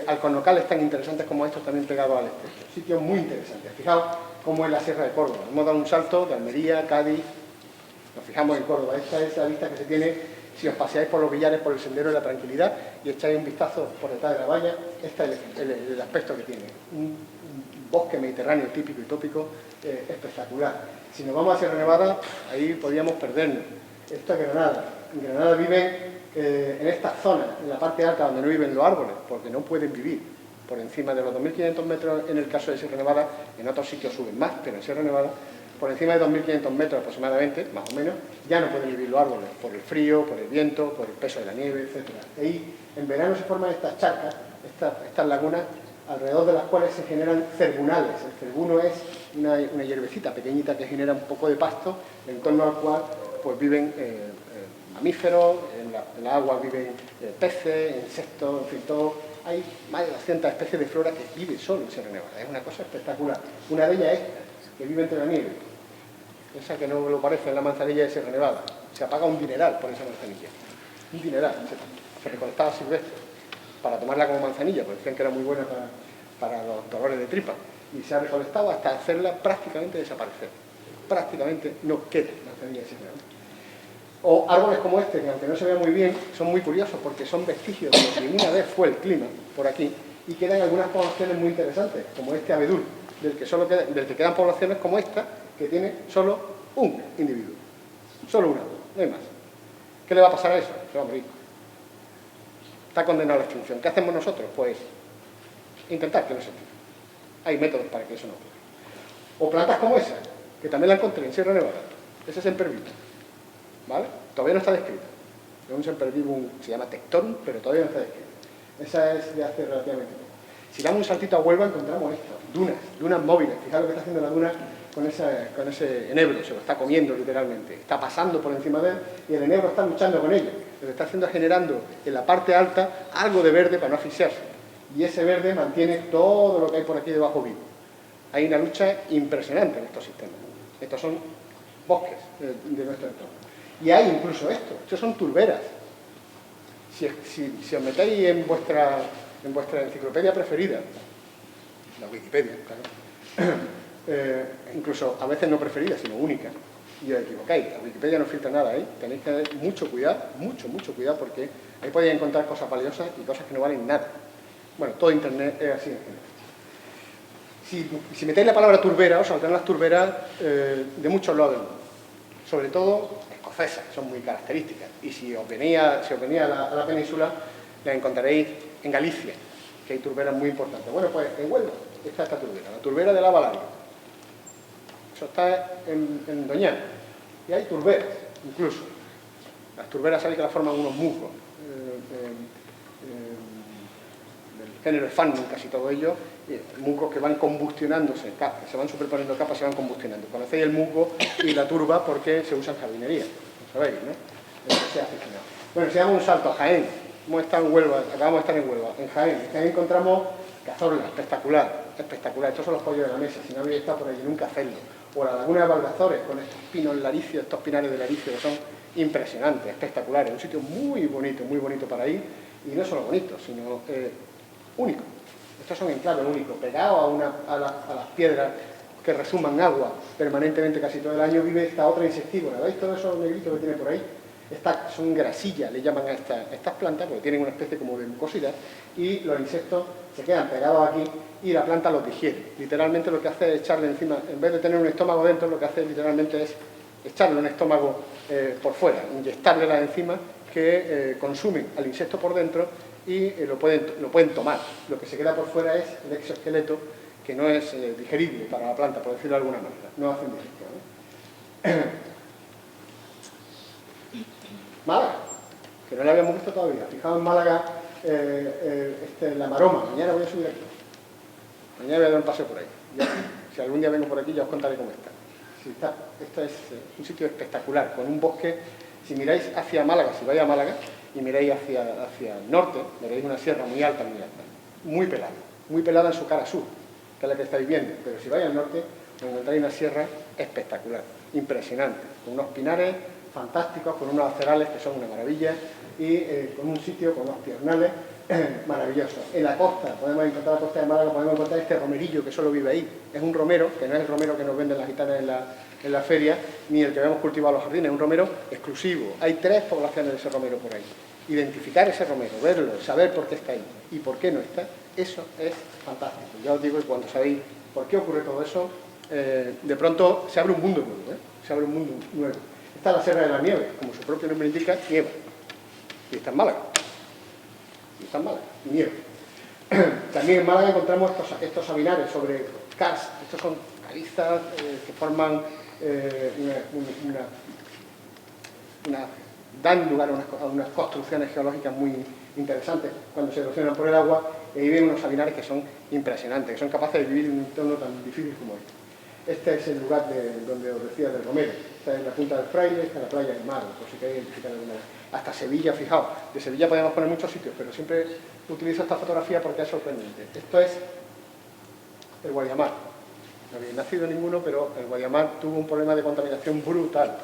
alcornocales tan interesantes como estos también pegados al estrecho. Sitios muy interesantes. Fijaos cómo es la Sierra de Córdoba. Hemos dado un salto de Almería, Cádiz. Nos fijamos en Córdoba. Esta es la vista que se tiene si os paseáis por los Villares, por el Sendero de la Tranquilidad y echáis un vistazo por detrás de la valla. Este es el aspecto que tiene. Un bosque mediterráneo típico y tópico espectacular. Si nos vamos a Sierra Nevada, ahí podríamos perdernos. Esto es Granada. En Granada viven en esta zona, en la parte alta donde no viven los árboles, porque no pueden vivir por encima de los 2.500 metros en el caso de Sierra Nevada. En otros sitios suben más, pero en Sierra Nevada, por encima de 2.500 metros aproximadamente, más o menos, ya no pueden vivir los árboles, por el frío, por el viento, por el peso de la nieve, etc. Ahí en verano se forman estas charcas, estas lagunas, alrededor de las cuales se generan cerbunales. El cerbuno es una hierbecita pequeñita que genera un poco de pasto, en torno al cual pues viven mamíferos, en la agua viven peces, insectos, en fin, todo. Hay más de 200 especies de flora que viven solo en Sierra Nevada. Es una cosa espectacular. Una de ellas es esta, que vive entre la nieve. Esa que no lo parece en la manzanilla de Sierra Nevada. Se apaga un dineral por esa manzanilla. Un dineral. Se recolectaba silvestre para tomarla como manzanilla, porque decían que era muy buena para los dolores de tripa. Y se ha recolectado hasta hacerla prácticamente desaparecer. Prácticamente no queda manzanilla de Sierra Nevada. O árboles como este, que aunque no se vea muy bien, son muy curiosos porque son vestigios de lo que una vez fue el clima, por aquí, y quedan algunas poblaciones muy interesantes, como este abedul, del que quedan poblaciones como esta, que tiene solo un individuo. Solo una, no hay más. ¿Qué le va a pasar a eso? Se va a morir. Está condenado a la extinción. ¿Qué hacemos nosotros? Pues intentar que no se extinga. Hay métodos para que eso no ocurra. O plantas como esa, que también la encontré en Sierra Nevada. Ese es sempervivum, ¿vale? Todavía no está descrita. Es un sempervivum, se llama Tectorum, pero todavía no está descrita. Esa es de hace relativamente poco. Si damos un saltito a Huelva encontramos esto, dunas móviles. Fijaros lo que está haciendo la duna con ese enebro, se lo está comiendo literalmente. Está pasando por encima de él y el enebro está luchando con ello. Lo que está haciendo es generando en la parte alta algo de verde para no asfixiarse. Y ese verde mantiene todo lo que hay por aquí debajo vivo. Hay una lucha impresionante en estos sistemas. Estos son bosques de nuestro entorno. Y hay incluso estos son turberas. Si os metéis en vuestra enciclopedia preferida, la Wikipedia, claro, incluso a veces no preferida, sino única, y os equivocáis, la Wikipedia no filtra nada ahí, tenéis que tener mucho cuidado, mucho cuidado, porque ahí podéis encontrar cosas valiosas y cosas que no valen nada. Bueno, todo internet es así en general. Si metéis la palabra turbera, os saldrán las turberas de muchos lados del mundo, sobre todo escocesas, son muy características, y si os venía a la península, las encontraréis en Galicia, que hay turberas muy importantes. Bueno, pues en Huelva está esta turbera, la turbera de Lava Larga. Eso está en Doñana. Y hay turberas, incluso. Las turberas saben que las forman unos musgos. Del género Sphagnum, casi todo ello, musgos que van combustionándose, se van superponiendo capas, se van combustionando. Conocéis el musgo y la turba porque se usa en jardinería, lo sabéis, ¿no? Bueno, si damos un salto a Jaén, hemos estado en Huelva, acabamos de estar en Huelva, en Jaén encontramos Cazorla, espectacular. Estos son los pollos de la mesa, si no habéis estado por allí nunca hacedlo. O la laguna de Valdazores, con estos pinos laricios, estos pinares de laricio que son impresionantes, espectaculares, un sitio muy bonito para ir, y no solo bonito, sino único. Estos son enclaves únicos, pegados a las piedras que resuman agua permanentemente casi todo el año, vive esta otra insectívora. ¿Veis todos esos negritos que tiene por ahí? Son grasillas, le llaman a estas plantas, porque tienen una especie como de mucosidad, y los insectos se quedan pegados aquí y la planta los digiere. Literalmente lo que hace es echarle encima, en vez de tener un estómago dentro, lo que hace literalmente es echarle un estómago por fuera, inyectarle las enzimas que consumen al insecto por dentro y lo pueden tomar. Lo que se queda por fuera es el exoesqueleto, que no es digerible para la planta, por decirlo de alguna manera. No hacen digestión, ¿eh? Málaga, que no la habíamos visto todavía. Fijaos en Málaga, la Maroma. Mañana voy a subir aquí. Mañana voy a dar un paseo por ahí. Ya, si algún día vengo por aquí ya os contaré cómo está. Esto es un sitio espectacular, con un bosque. Si miráis hacia Málaga, si vais a Málaga y miráis hacia el norte, veréis una sierra muy alta, muy pelada en su cara sur, que es la que estáis viendo. Pero si vais al norte, encontráis una sierra espectacular, impresionante, con unos pinares fantásticos, con unos acerales que son una maravilla y con un sitio, con unos piernales maravillosos. En la costa, podemos encontrar la costa de Málaga, podemos encontrar este romerillo que solo vive ahí. Es un romero, que no es el romero que nos venden las gitanas en la feria, ni el que vemos cultivado en los jardines, es un romero exclusivo. Hay 3 poblaciones de ese romero por ahí. Identificar ese romero, verlo, saber por qué está ahí y por qué no está, eso es fantástico. Ya os digo que cuando sabéis por qué ocurre todo eso, de pronto se abre un mundo nuevo, se abre un mundo nuevo. Esta es la Sierra de la Nieve, como su propio nombre indica, nieva. Y está en Málaga. Y está en Málaga, y nieva. También en Málaga encontramos estos sabinares sobre karst. Estos son calizas que forman dan lugar a unas construcciones geológicas muy interesantes cuando se erosionan por el agua, y viven unos sabinares que son impresionantes, que son capaces de vivir en un entorno tan difícil como este. Este es el lugar donde os decía del Romero. Esta es la Punta del Fraile, esta es la playa del Mar, por si queréis identificar alguna vez. Hasta Sevilla, fijaos, de Sevilla podemos poner muchos sitios, pero siempre utilizo esta fotografía porque es sorprendente. Esto es el Guadiamar. No había nacido ninguno, pero el Guadiamar tuvo un problema de contaminación brutal,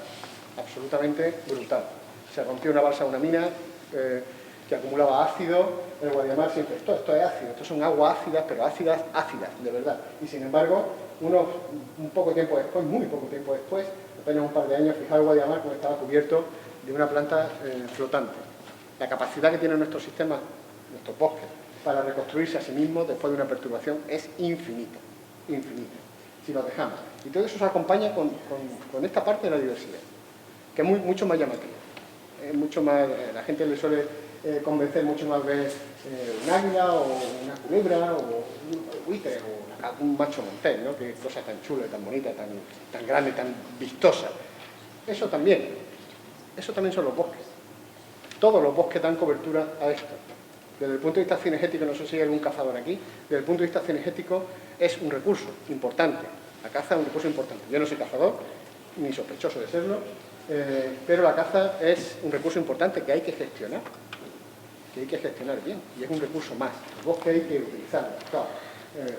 absolutamente brutal. Se rompió una balsa de una mina que acumulaba ácido, el Guadiamar se infectó. Esto es ácido, esto son aguas ácidas, pero ácidas, de verdad. Y sin embargo, un poco tiempo después, muy poco tiempo después, apenas un par de años, fijaos el Guadiamar como estaba cubierto de una planta flotante. La capacidad que tienen nuestros sistemas, nuestros bosques, para reconstruirse a sí mismos después de una perturbación es infinita, infinita, si lo dejamos. Y todo eso se acompaña con esta parte de la diversidad, que es mucho más llamativa. Mucho más, la gente le suele convencer mucho más ver un águila o una culebra o un buitre o un macho montés, ¿no? Qué cosa tan chula, tan bonita, tan grande, tan vistosa. Eso también son los bosques. Todos los bosques dan cobertura a esto. Desde el punto de vista cinegético, no sé si hay algún cazador aquí, desde el punto de vista cinegético es un recurso importante. La caza es un recurso importante. Yo no soy cazador, ni sospechoso de serlo, pero la caza es un recurso importante que hay que gestionar bien, y es un recurso más. El bosque hay que utilizarlo. Claro.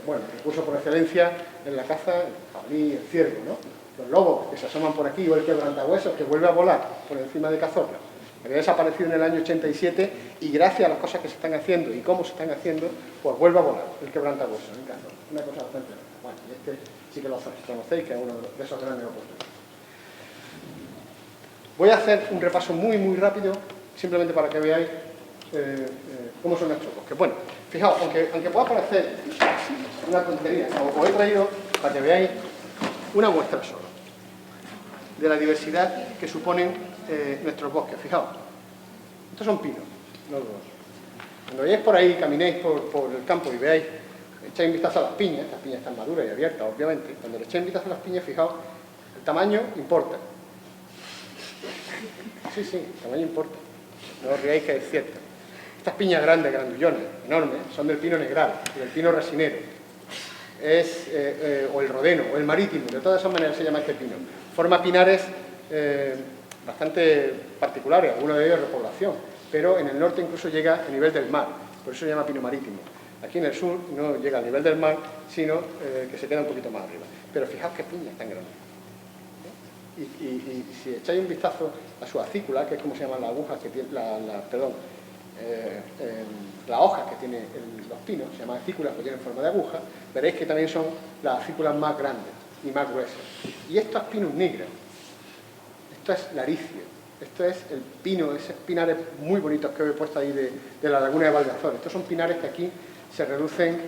Bueno, el recurso por excelencia en la caza, el jabalí, el ciervo, ¿no? Los lobos que se asoman por aquí, o el quebrantahuesos que vuelve a volar por encima de Cazorla. Había desaparecido en el año 87 y gracias a las cosas que se están haciendo y cómo se están haciendo, pues vuelve a volar el quebrantahuesos en Cazorla. Una cosa bastante rara. Bueno, y este sí que lo conocéis, que es uno de esos grandes oportunidades. Voy a hacer un repaso muy rápido, simplemente para que veáis cómo son nuestros bosques. Bueno, fijaos, aunque pueda parecer una tontería, os he traído para que veáis una muestra solo de la diversidad que suponen nuestros bosques. Fijaos, estos son pinos, los dos. Cuando vayáis por ahí, caminéis por el campo y veáis, echáis un vistazo a las piñas están maduras y abiertas, obviamente. Cuando le echáis un vistazo a las piñas, fijaos, el tamaño importa. Sí, el tamaño importa. No os riáis que es cierto. Estas piñas grandes, grandullones, enormes, son del pino negral, del pino resinero. O el rodeno, o el marítimo, de todas esas maneras se llama este pino. Forma pinares bastante particulares, algunos de ellos repoblación, pero en el norte incluso llega al nivel del mar, por eso se llama pino marítimo. Aquí en el sur no llega al nivel del mar, sino que se queda un poquito más arriba. Pero fijaos qué piñas tan grandes. Y si echáis un vistazo a su acícula, que es como se llaman las agujas que tiene, las hojas que tienen los pinos, se llaman acículas porque tienen forma de aguja, veréis que también son las acículas más grandes y más gruesas. Y esto es pinus nigra, esto es laricio, esto es el pino, esos pinares muy bonitos que os he puesto ahí de la laguna de Valdeazor. Estos son pinares que aquí se reducen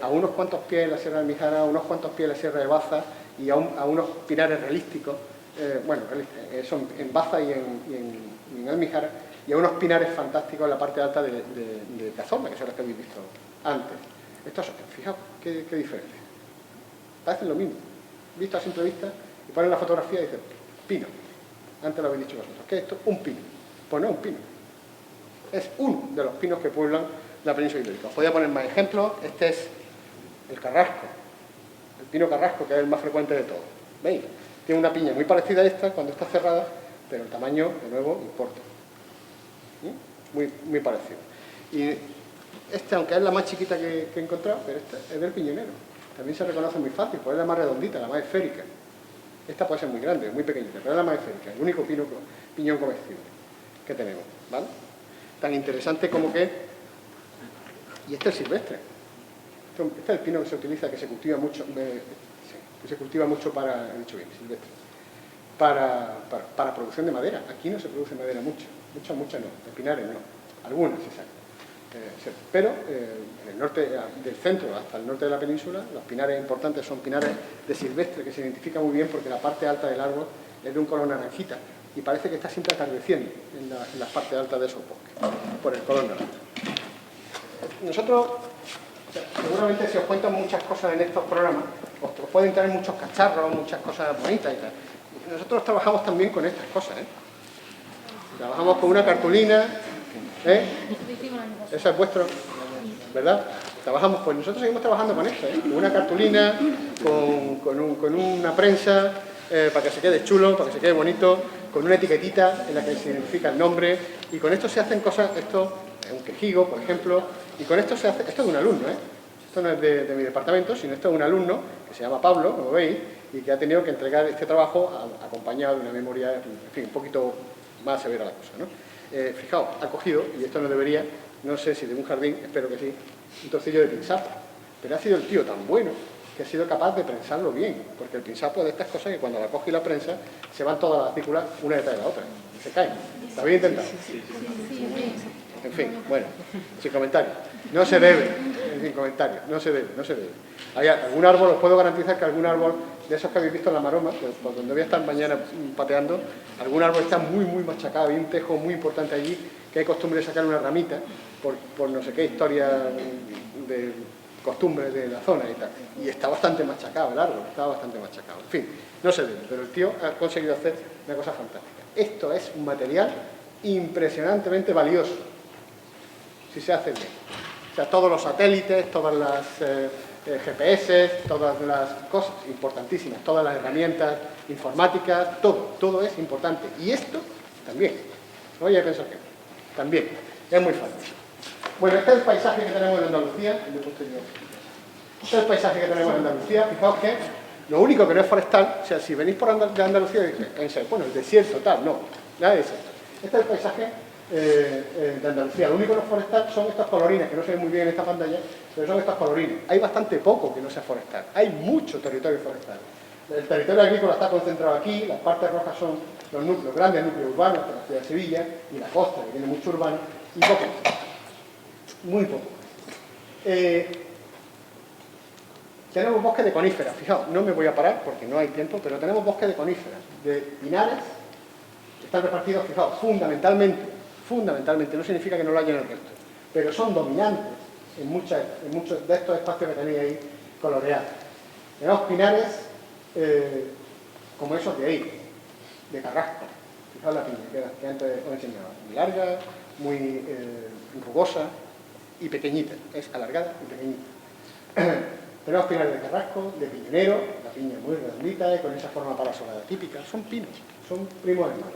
a unos cuantos pies en la Sierra de Almijara, a unos cuantos pies en la Sierra de Baza y a unos pinares realísticos, son en Baza y en Almijara, y a unos pinares fantásticos en la parte alta de Cazorla, que son los que habéis visto antes. Estos, fijaos qué diferencia. Parecen lo mismo. Visto a simple vista, y ponen la fotografía y dicen, pino. Antes lo habéis dicho vosotros. ¿Qué es esto? Un pino. Pues no es un pino. Es uno de los pinos que pueblan la península ibérica. Os podría poner más ejemplos. Este es el carrasco, el pino carrasco, que es el más frecuente de todos. ¿Veis? Tiene una piña muy parecida a esta cuando está cerrada, pero el tamaño, de nuevo, importa. Muy parecido. Y este, aunque es la más chiquita que he encontrado, pero esta es del piñonero. También se reconoce muy fácil, porque es la más redondita, la más esférica. Esta puede ser muy grande, muy pequeñita, pero es la más esférica, el único piñón comestible que tenemos, ¿vale? Tan interesante como que... Y este es silvestre. Este es el pino que se utiliza, que se cultiva mucho, que se cultiva mucho para, he dicho bien, silvestre, para producción de madera. Aquí no se produce madera mucho no, de pinares no, algunas se sacan. Pero en el norte del centro hasta el norte de la península, los pinares importantes son pinares de silvestre, que se identifica muy bien porque la parte alta del árbol es de un color naranjita y parece que está siempre atardeciendo en la parte alta de esos bosques, por el color naranja. Nosotros, seguramente si os cuento muchas cosas en estos programas, os pueden traer muchos cacharros, muchas cosas bonitas y tal. Nosotros trabajamos también con estas cosas, Trabajamos con una cartulina, Ese es vuestro, ¿verdad? Trabajamos, pues nosotros seguimos trabajando con esto, con una cartulina, con una prensa, para que se quede chulo, para que se quede bonito, con una etiquetita en la que se identifica el nombre, y con esto se hacen cosas, esto es un quejigo, por ejemplo, y con esto se hace, esto es de un alumno, esto no es de mi departamento, sino esto es un alumno, que se llama Pablo, como veis, y que ha tenido que entregar este trabajo acompañado de una memoria, en fin, un poquito más severa la cosa, ¿no? Fijaos, ha cogido, y esto no debería, no sé si de un jardín, espero que sí, un trocillo de pinsapo, pero ha sido el tío tan bueno que ha sido capaz de prensarlo bien, porque el pinsapo es de estas cosas que cuando la coge y la prensa se van todas las partículas una detrás de la otra, y se caen. ¿Está bien intentado? En fin, bueno, sin comentarios. No se debe, sin comentarios, no se debe. Hay algún árbol, os puedo garantizar que algún árbol de esos que habéis visto en la maroma, por donde voy a estar mañana pateando, algún árbol está muy machacado, hay un tejo muy importante allí, que hay costumbre de sacar una ramita, por no sé qué historia de costumbre de la zona y tal. Y está bastante machacado el árbol, está bastante machacado. En fin, no se debe, pero el tío ha conseguido hacer una cosa fantástica. Esto es un material impresionantemente valioso, si se hace bien. O sea, todos los satélites, todas las GPS, todas las cosas importantísimas, todas las herramientas informáticas, todo es importante. Y esto también. No vaya a pensar que no. También. Es muy fácil. Bueno, este es el paisaje que tenemos en Andalucía. Este es el paisaje que tenemos en Andalucía. Fijaos que lo único que no es forestal, o sea, si venís por de Andalucía, pensáis, bueno, el desierto, tal, no, nada de eso. Este es el paisaje de Andalucía. Lo único que no es forestal son estas colorinas, que no se ven muy bien en esta pantalla, pero son estas colorinas. Hay bastante poco que no sea forestal. Hay mucho territorio forestal. El territorio agrícola está concentrado aquí, las partes rojas son los grandes núcleos urbanos, como la ciudad de Sevilla, y la costa, que tiene mucho urbano, y poco. Muy poco. Tenemos bosque de coníferas. Fijaos, no me voy a parar porque no hay tiempo, pero tenemos bosque de coníferas, de pinares, que están repartidos, fijaos, fundamentalmente, no significa que no lo haya en el resto, pero son dominantes en muchos de estos espacios que tenéis ahí coloreados. Tenemos pinares como esos de ahí, de carrasco. Fijaos la piña que antes os enseñaba, muy larga, muy rugosa y pequeñita, es alargada y pequeñita. Tenemos pinares de carrasco, de piñonero, la piña muy redondita y con esa forma parasolada típica. Son pinos, son primos hermanos.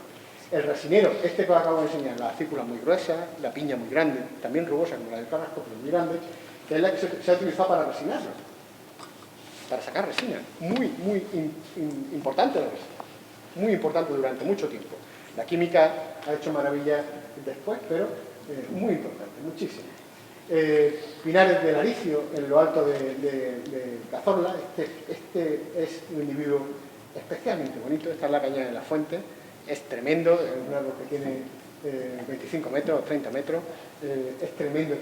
El resinero, este que os acabo de enseñar, la acícula muy gruesa, la piña muy grande, también rugosa como la del carrasco, pero muy grande, que es la que se ha utilizado para resinarlo, para sacar resina. Muy importante la resina, muy importante durante mucho tiempo. La química ha hecho maravillas después, pero muy importante, muchísimo. Pinares de Laricio, en lo alto de Cazorla, este es un individuo especialmente bonito. Esta es la cañada de la Fuente, es tremendo, es un árbol que tiene 25 metros, 30 metros, es tremendo,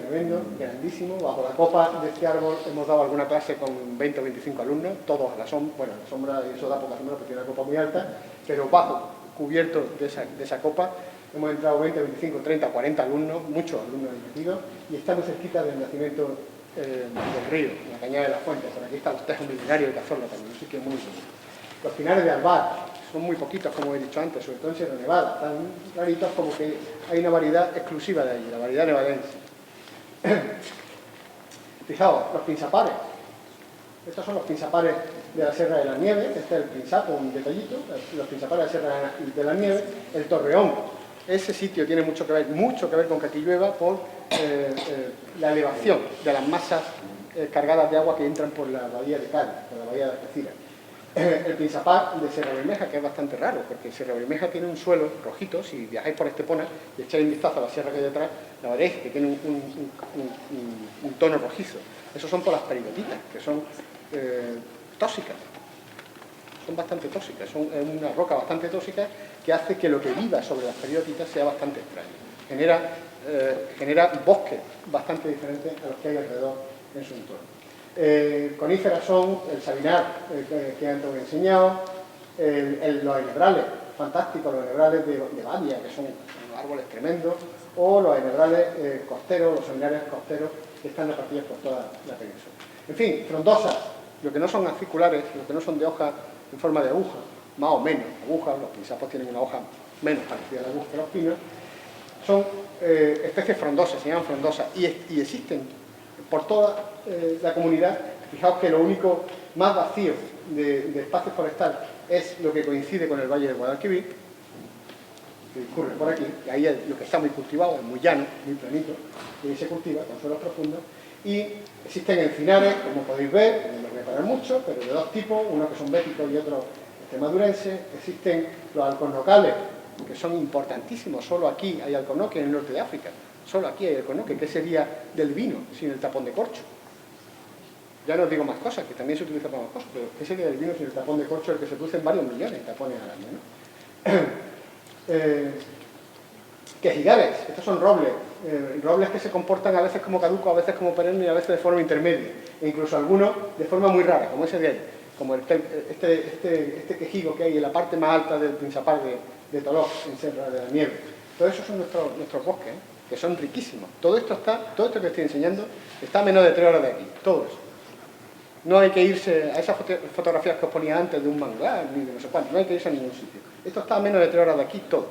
grandísimo. Bajo la copa de este árbol hemos dado alguna clase con 20 o 25 alumnos, todos a la sombra, bueno, a la sombra, y eso da poca sombra porque tiene una copa muy alta, pero bajo, cubierto de esa copa, hemos entrado 20, 25, 30, 40 alumnos, muchos alumnos metidos, y estamos cerquita del nacimiento del río, la cañada de la Fuente. Por aquí está el tejo milenario de Cazorla también, un sitio muy bonito. Los pinares de Albar, son muy poquitos, como he dicho antes, sobre todo en Sierra Nevada, tan raritos como que hay una variedad exclusiva de allí, la variedad nevadense. Fijaos, los pinzapares. Estos son los pinzapares de la Sierra de la Nieve, este es el pinzapo, un detallito, los pinzapares de la Sierra de la Nieve, el Torreón. Ese sitio tiene mucho que ver con que aquí llueva por la elevación de las masas cargadas de agua que entran por la bahía de Cádiz, por la bahía de Algeciras. El pinzapar de Sierra Bermeja, que es bastante raro, porque Sierra Bermeja tiene un suelo rojito. Si viajáis por Estepona y echáis un vistazo a la sierra que hay detrás, la veréis que tiene un tono rojizo. Esos son por las peridotitas, que son tóxicas. Son bastante tóxicas, son una roca bastante tóxica que hace que lo que viva sobre las peridotitas sea bastante extraño. Genera bosques bastante diferentes a los que hay alrededor en su entorno. Coníferas son el sabinar, que antes os he enseñado, los enebrales, fantásticos, los enebrales de Badia, que son árboles tremendos, o los enebrales costeros, los sabinares costeros, que están repartidos por toda la península. En fin, frondosas, lo que no son aciculares, lo que no son de hoja en forma de aguja, más o menos agujas, los pinsapos tienen una hoja menos parecida a la aguja que los pinos, son especies frondosas, se llaman frondosas, y existen por toda la comunidad. Fijaos que lo único más vacío de espacio forestal es lo que coincide con el Valle del Guadalquivir, que discurre por aquí, y ahí es lo que está muy cultivado, es muy llano, muy planito, y se cultiva con suelos profundos. Y existen encinares, como podéis ver, no voy a parar mucho, pero de dos tipos, unos que son béticos y otros extremadurenses. Existen los alcornocales, que son importantísimos. Solo aquí hay alcornoque, en el norte de África. Solo aquí hay alcornoque. ¿Qué sería del vino sin el tapón de corcho? Ya no os digo más cosas, que también se utiliza para más cosas, pero ¿qué sería del vino sin el tapón de corcho, el que se producen varios millones de tapones al año, ¿no? Quejigares, estos son robles, robles que se comportan a veces como caducos, a veces como perennes y a veces de forma intermedia, e incluso algunos de forma muy rara, como ese de ahí, como este quejigo que hay en la parte más alta del Pinzapar de Toló, en Sierra de la Nieve. Todos esos son nuestros bosques, que son riquísimos. Todo esto que estoy enseñando está a menos de 3 horas de aquí, todo eso. No hay que irse a esas fotografías que os ponía antes de un manglar, ni de no sé cuánto, no hay que irse a ningún sitio. Esto está a menos de 3 horas de aquí, todo.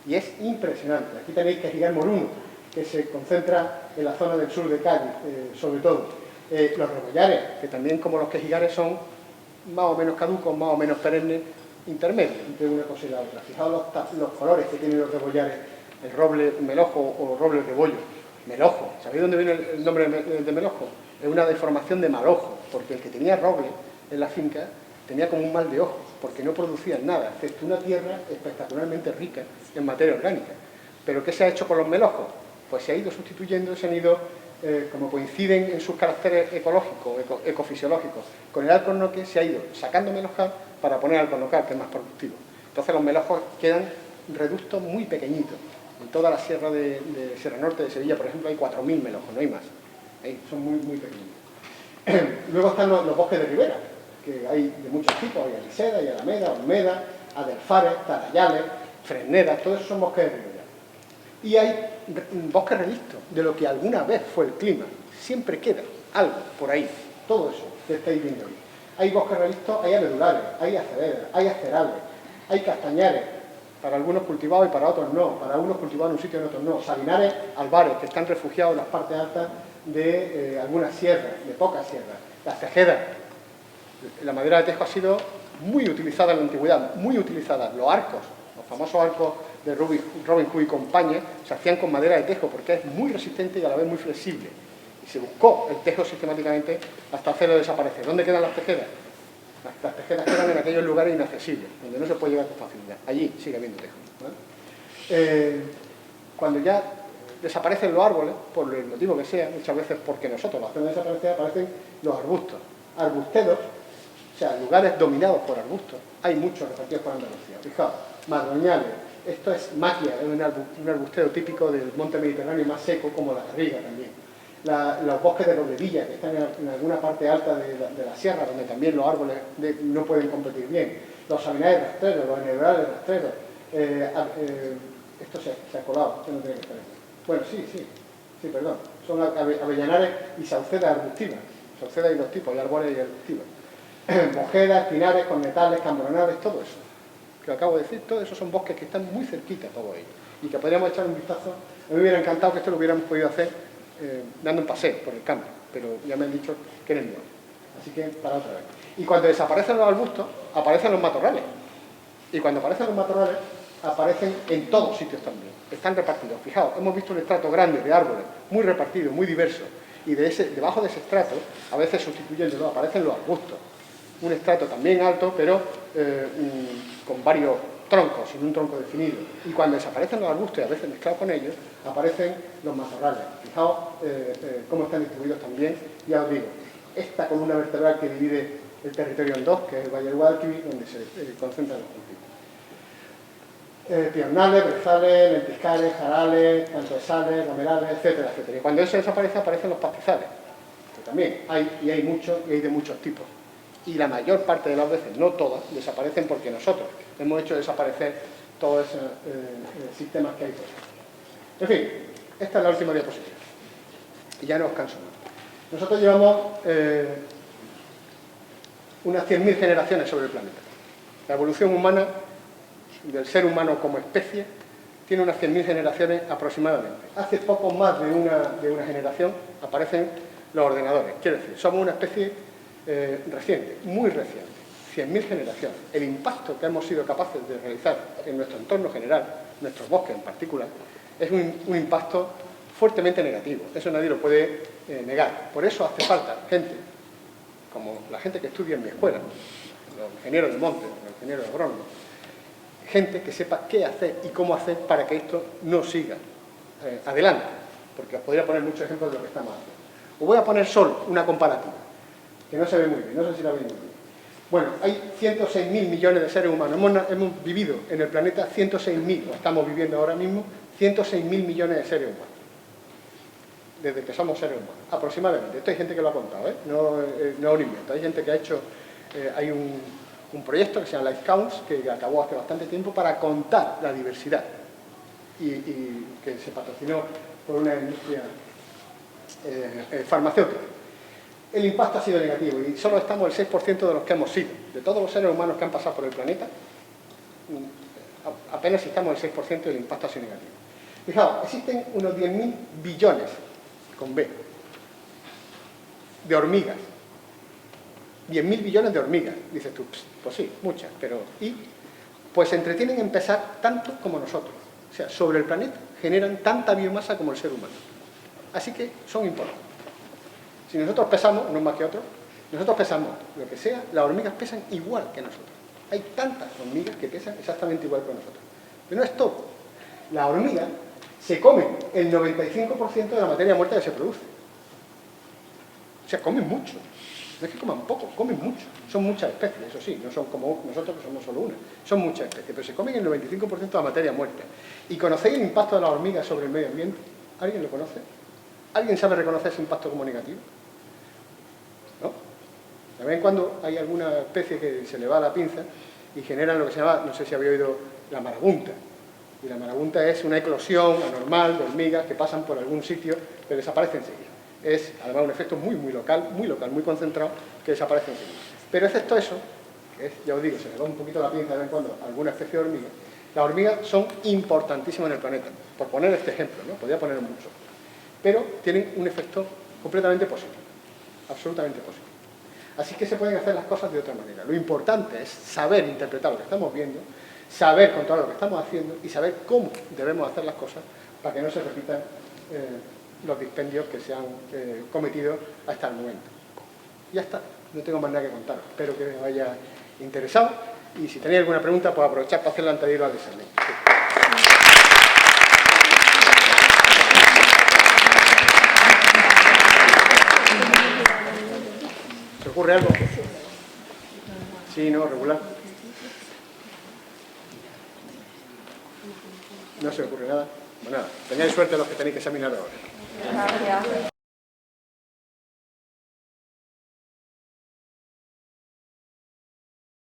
Y es impresionante. Aquí tenéis Quejigar moruno, que se concentra en la zona del sur de Cádiz, sobre todo. Los rebollares, que también como los quejigares son más o menos caducos, más o menos perennes, intermedios entre una cosa y la otra. Fijaos los colores que tienen los rebollares, el roble melojo o roble rebollo. Melojo, ¿sabéis dónde viene el nombre de melojo? Es una deformación de malojo, porque el que tenía roble en la finca tenía como un mal de ojo, porque no producía nada, excepto una tierra espectacularmente rica en materia orgánica. ¿Pero qué se ha hecho con los melojos? Pues se ha ido sustituyendo, se han ido, como coinciden en sus caracteres ecológicos, ecofisiológicos, con el alcornoque, se ha ido sacando melojar para poner alcornocar, que es más productivo. Entonces los melojos quedan reductos muy pequeñitos. En toda la sierra de Sierra Norte de Sevilla, por ejemplo, hay 4.000 melojos, no hay más. Ahí son muy, muy pequeños. Luego están los bosques de ribera, que hay de muchos tipos, hay aliseda, hay alameda, olmeda, adelfares, tarayales, fresneras, todos esos son bosques de ribera. Y hay bosques relictos, de lo que alguna vez fue el clima. Siempre queda algo por ahí, todo eso que estáis viendo hoy. Hay bosques relictos, hay abedulares, hay acevedas, hay asterales, hay castañares, para algunos cultivados y para otros no, para unos cultivados en un sitio y en otros no, sabinares, albares, que están refugiados en las partes altas de algunas sierras, de pocas sierras, las tejedas. La madera de tejo ha sido muy utilizada en la antigüedad, muy utilizada. Los arcos, los famosos arcos de Robin Hood y compañía, se hacían con madera de tejo porque es muy resistente y a la vez muy flexible. Y se buscó el tejo sistemáticamente hasta hacerlo desaparecer. ¿Dónde quedan las tejedas? Las tejedas quedan en aquellos lugares inaccesibles, donde no se puede llegar con facilidad. Allí sigue habiendo tejo, ¿vale? Cuando ya desaparecen los árboles, por el motivo que sea, muchas veces porque nosotros los hacemos desaparecer, aparecen los arbustos. Arbustedos, o sea, lugares dominados por arbustos. Hay muchos repartidos por Andalucía. Fijaos, madroñales, esto es maquia, es un arbustero típico del monte mediterráneo más seco, como la garriga también. Los bosques de roblevilla, que están en alguna parte alta de la sierra, donde también los árboles no pueden competir bien. Los sabinares rastreros, los enebrales rastreros. Esto se ha colado, esto no tiene que estar aquí. Bueno, sí, perdón. Son avellanares y saucedas arbustivas. Saucedas y dos tipos, hay árboles y arbustivas. Mojedas, pinares, cornetales, cambronales, todo eso. que acabo de decir, todos esos son bosques que están muy cerquita todos ellos, y que podríamos echar un vistazo. A mí me hubiera encantado que esto lo hubiéramos podido hacer dando un paseo por el campo, pero ya me han dicho que en el nuevo. Así que para otra vez. Y cuando desaparecen los arbustos, aparecen los matorrales. Y cuando aparecen los matorrales, aparecen en todos sitios también. Están repartidos. Fijaos, hemos visto un estrato grande de árboles, muy repartido, muy diverso. Y debajo de ese estrato, a veces sustituyéndolo, aparecen los arbustos. Un estrato también alto, pero con varios troncos, sin un tronco definido. Y cuando desaparecen los arbustos, y a veces mezclados con ellos, aparecen los matorrales. Fijaos cómo están distribuidos también. Ya os digo, esta columna vertebral que divide el territorio en dos, que es el Valle del Guadalquivir, donde se concentran los cultivos. Piornales, brezales, lentiscales, jarales, cantoesales, romerales, etcétera, etcétera. Y cuando eso desaparece, aparecen los pastizales, que también hay muchos, y hay de muchos tipos. Y la mayor parte de las veces, no todas, desaparecen porque nosotros hemos hecho desaparecer todos esos sistemas que hay por ahí. En fin, esta es la última diapositiva. Y ya no os canso más. Nosotros llevamos unas 100.000 generaciones sobre el planeta. La evolución humana, del ser humano como especie, tiene unas 100.000 generaciones aproximadamente. Hace poco más de una generación aparecen los ordenadores. Quiero decir, somos una especie reciente, muy reciente. 100.000 generaciones. El impacto que hemos sido capaces de realizar en nuestro entorno general, nuestros bosques en particular, es un impacto fuertemente negativo. Eso nadie lo puede negar. Por eso hace falta gente, como la gente que estudia en mi escuela, los ingenieros de monte, los ingenieros agrónomos, gente que sepa qué hacer y cómo hacer para que esto no siga adelante. Porque os podría poner muchos ejemplos de lo que estamos haciendo. Os voy a poner solo una comparativa, que no se ve muy bien, no sé si la veis muy bien. Bueno, hay 106.000 millones de seres humanos. Hemos vivido en el planeta 106.000, o estamos viviendo ahora mismo, 106.000 millones de seres humanos. Desde que somos seres humanos, aproximadamente. Esto hay gente que lo ha contado, no es un invento. Hay gente que ha hecho, hay un proyecto que se llama Life Counts, que acabó hace bastante tiempo, para contar la diversidad. Y que se patrocinó por una industria farmacéutica. El impacto ha sido negativo y solo estamos el 6% de los que hemos sido. De todos los seres humanos que han pasado por el planeta, apenas estamos el 6% y el impacto ha sido negativo. Fijaos, existen unos 10.000 billones, con B, de hormigas. 10.000 billones de hormigas. Dices tú, pues sí, muchas, pero ¿y? Pues se entretienen en pesar tanto como nosotros. O sea, sobre el planeta generan tanta biomasa como el ser humano. Así que son importantes. Si nosotros pesamos, no más que otros, nosotros pesamos lo que sea, las hormigas pesan igual que nosotros. Hay tantas hormigas que pesan exactamente igual que nosotros. Pero no es todo. Las hormigas se comen el 95% de la materia muerta que se produce. O sea, comen mucho. No es que coman poco, comen mucho. Son muchas especies, eso sí, no son como nosotros que somos solo una. Son muchas especies, pero se comen el 95% de la materia muerta. ¿Y conocéis el impacto de las hormigas sobre el medio ambiente? ¿Alguien lo conoce? ¿Alguien sabe reconocer ese impacto como negativo? ¿No? De vez en cuando hay alguna especie que se le va la pinza y generan lo que se llama, no sé si habéis oído, la marabunta. Y la marabunta es una eclosión anormal de hormigas que pasan por algún sitio pero desaparecen enseguida. Es además un efecto muy local, muy concentrado, que desaparece enseguida. Pero excepto eso, que es, ya os digo, se le va un poquito la pinza de vez en cuando a alguna especie de hormiga, las hormigas son importantísimas en el planeta. Por poner este ejemplo, ¿no? Podría poner mucho. Pero tienen un efecto completamente positivo, absolutamente positivo. Así que se pueden hacer las cosas de otra manera. Lo importante es saber interpretar lo que estamos viendo, saber controlar lo que estamos haciendo y saber cómo debemos hacer las cosas para que no se repitan los dispendios que se han cometido hasta el momento. Ya está, no tengo más nada que contar. Espero que os haya interesado y si tenéis alguna pregunta, pues aprovechar para hacerla antes de ir al examen. ¿Se ocurre algo? Sí, no, regular. No se me ocurre nada. Bueno, nada, tengáis suerte los que tenéis que examinar ahora. Gracias.